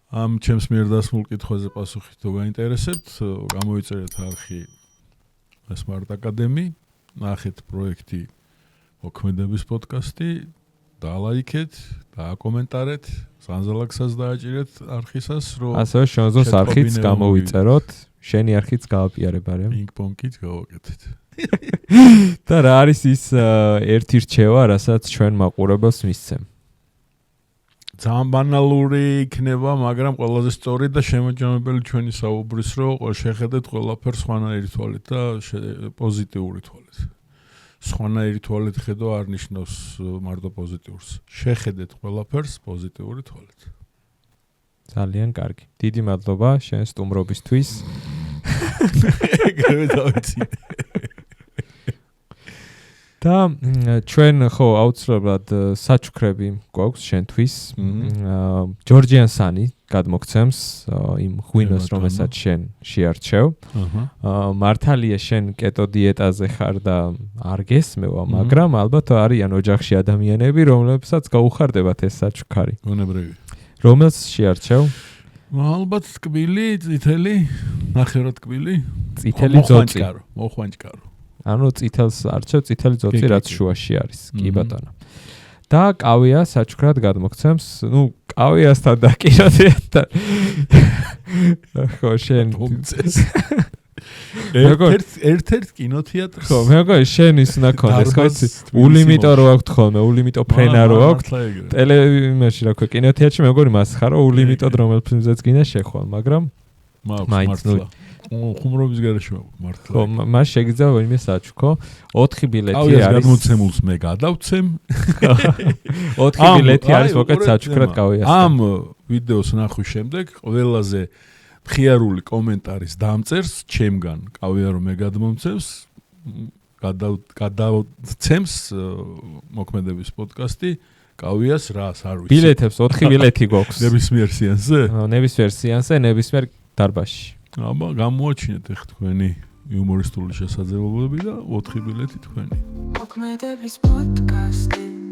Speaker 1: ამ ჩემს მიერ დასმულ კითხვაზე პასუხი თუ გაინტერესებთ, გამოიწერეთ არხი Smart Academy, ნახეთ პროექტი მოქმედების პოდკასტი, დალაიქეთ, დააკომენტარეთ, სანზალაქსას დააჭირეთ არხისას, რომ
Speaker 2: ასევე შენზოს არხიც გამოვიწეროთ, შენი არხიც გააპიარებარემ.
Speaker 1: პინგ-პონგით გავაკეთეთ.
Speaker 2: და რა არის ის ერთი რჩევა, რასაც ჩვენ მაყურებელს მისცემ?
Speaker 1: ძალიან ბანალური იქნება, მაგრამ ყველაზე სწორი და შემოჯამებელი ჩვენი საუბრის, რომ შეხედეთ ყველაფერს სხვანაირი თვალით და პოზიტიური თვალით. სხვანაირი თვალით ხედვა არ ნიშნავს მარტო პოზიტიურს. შეხედეთ ყველაფერს პოზიტიური თვალით.
Speaker 2: ძალიან კარგი. დიდი მადლობა შენ სტუმრობისთვის.
Speaker 1: ეგრევე დავიცი.
Speaker 2: და ჩვენ ხო აუცილებლად საჩუქრები გვაქვს შენთვის. ჯორჯიან სანი გადმოგცემს იმ ღვინოს, რომელსაც შენ შეარჩევ. მართალია შენ კეტო დიეტაზე ხარ და არ გესმევა, მაგრამ ალბათ არიან ოჯახში ადამიანები, რომლებსაც გაუხარდებათ ეს საჩუქარი.
Speaker 1: უნებრივი.
Speaker 2: რომელს შეარჩევ?
Speaker 1: ალბათ ტკბილი, წითელი, ნახევრად ტკბილი,
Speaker 2: წითელი ძოწი.
Speaker 1: მოხვანჭკარო.
Speaker 2: ანუ წითელს არჩევ, წითელი ძოწი რაც შუაში არის. კი ბატონო. და კავია საჩუქრად გადმოგცემს. ნუ კავიასთან დაკიროთ. ხო, შენ
Speaker 1: მომწეს. ერთ-ერთ კინოთეატრს.
Speaker 2: ხო, მე მგონი შენ ის უნდა ქონდეს, ხო იცი? ულიმიტო რო აქვს ხოლმე, ულიმიტო ფრენა რო აქვს. ტელევიზიაში რა ქვია, კინოთეატრში მე მგონი მას ხარო ულიმიტოდ რომელ ფილმზეც გინდა შეხვალ, მაგრამ
Speaker 1: მაინც ხუმრობის გარეშე მართლა.
Speaker 2: ხო, მას შეგიძლია ვინმე საჩუქო. 4 ბილეთი
Speaker 1: არის.
Speaker 2: არის.
Speaker 1: გადმოცემულს მე გადავცემ.
Speaker 2: 4 ბილეთი არის მოკლედ საჩუქრად კავიასთან.
Speaker 1: ამ ვიდეოს ნახვის შემდეგ ყველაზე მხიარული კომენტარის დამწერს ჩემგან კავია რომ მე გადმომცემს გადავცემს მოქმედების პოდკასტი კავიას რას არ ვიცი.
Speaker 2: ბილეთებს 4 ბილეთი გვაქვს.
Speaker 1: ნებისმიერ სეანსზე?
Speaker 2: ნებისმიერ სეანსზე, ნებისმიერ დარბაზში.
Speaker 1: აბა გამოაჩინეთ ახ თქვენი იუმორისტული შესაძლებლობები და 4 ბილეთი თქვენი.
Speaker 3: მოქმედების პოდკასტი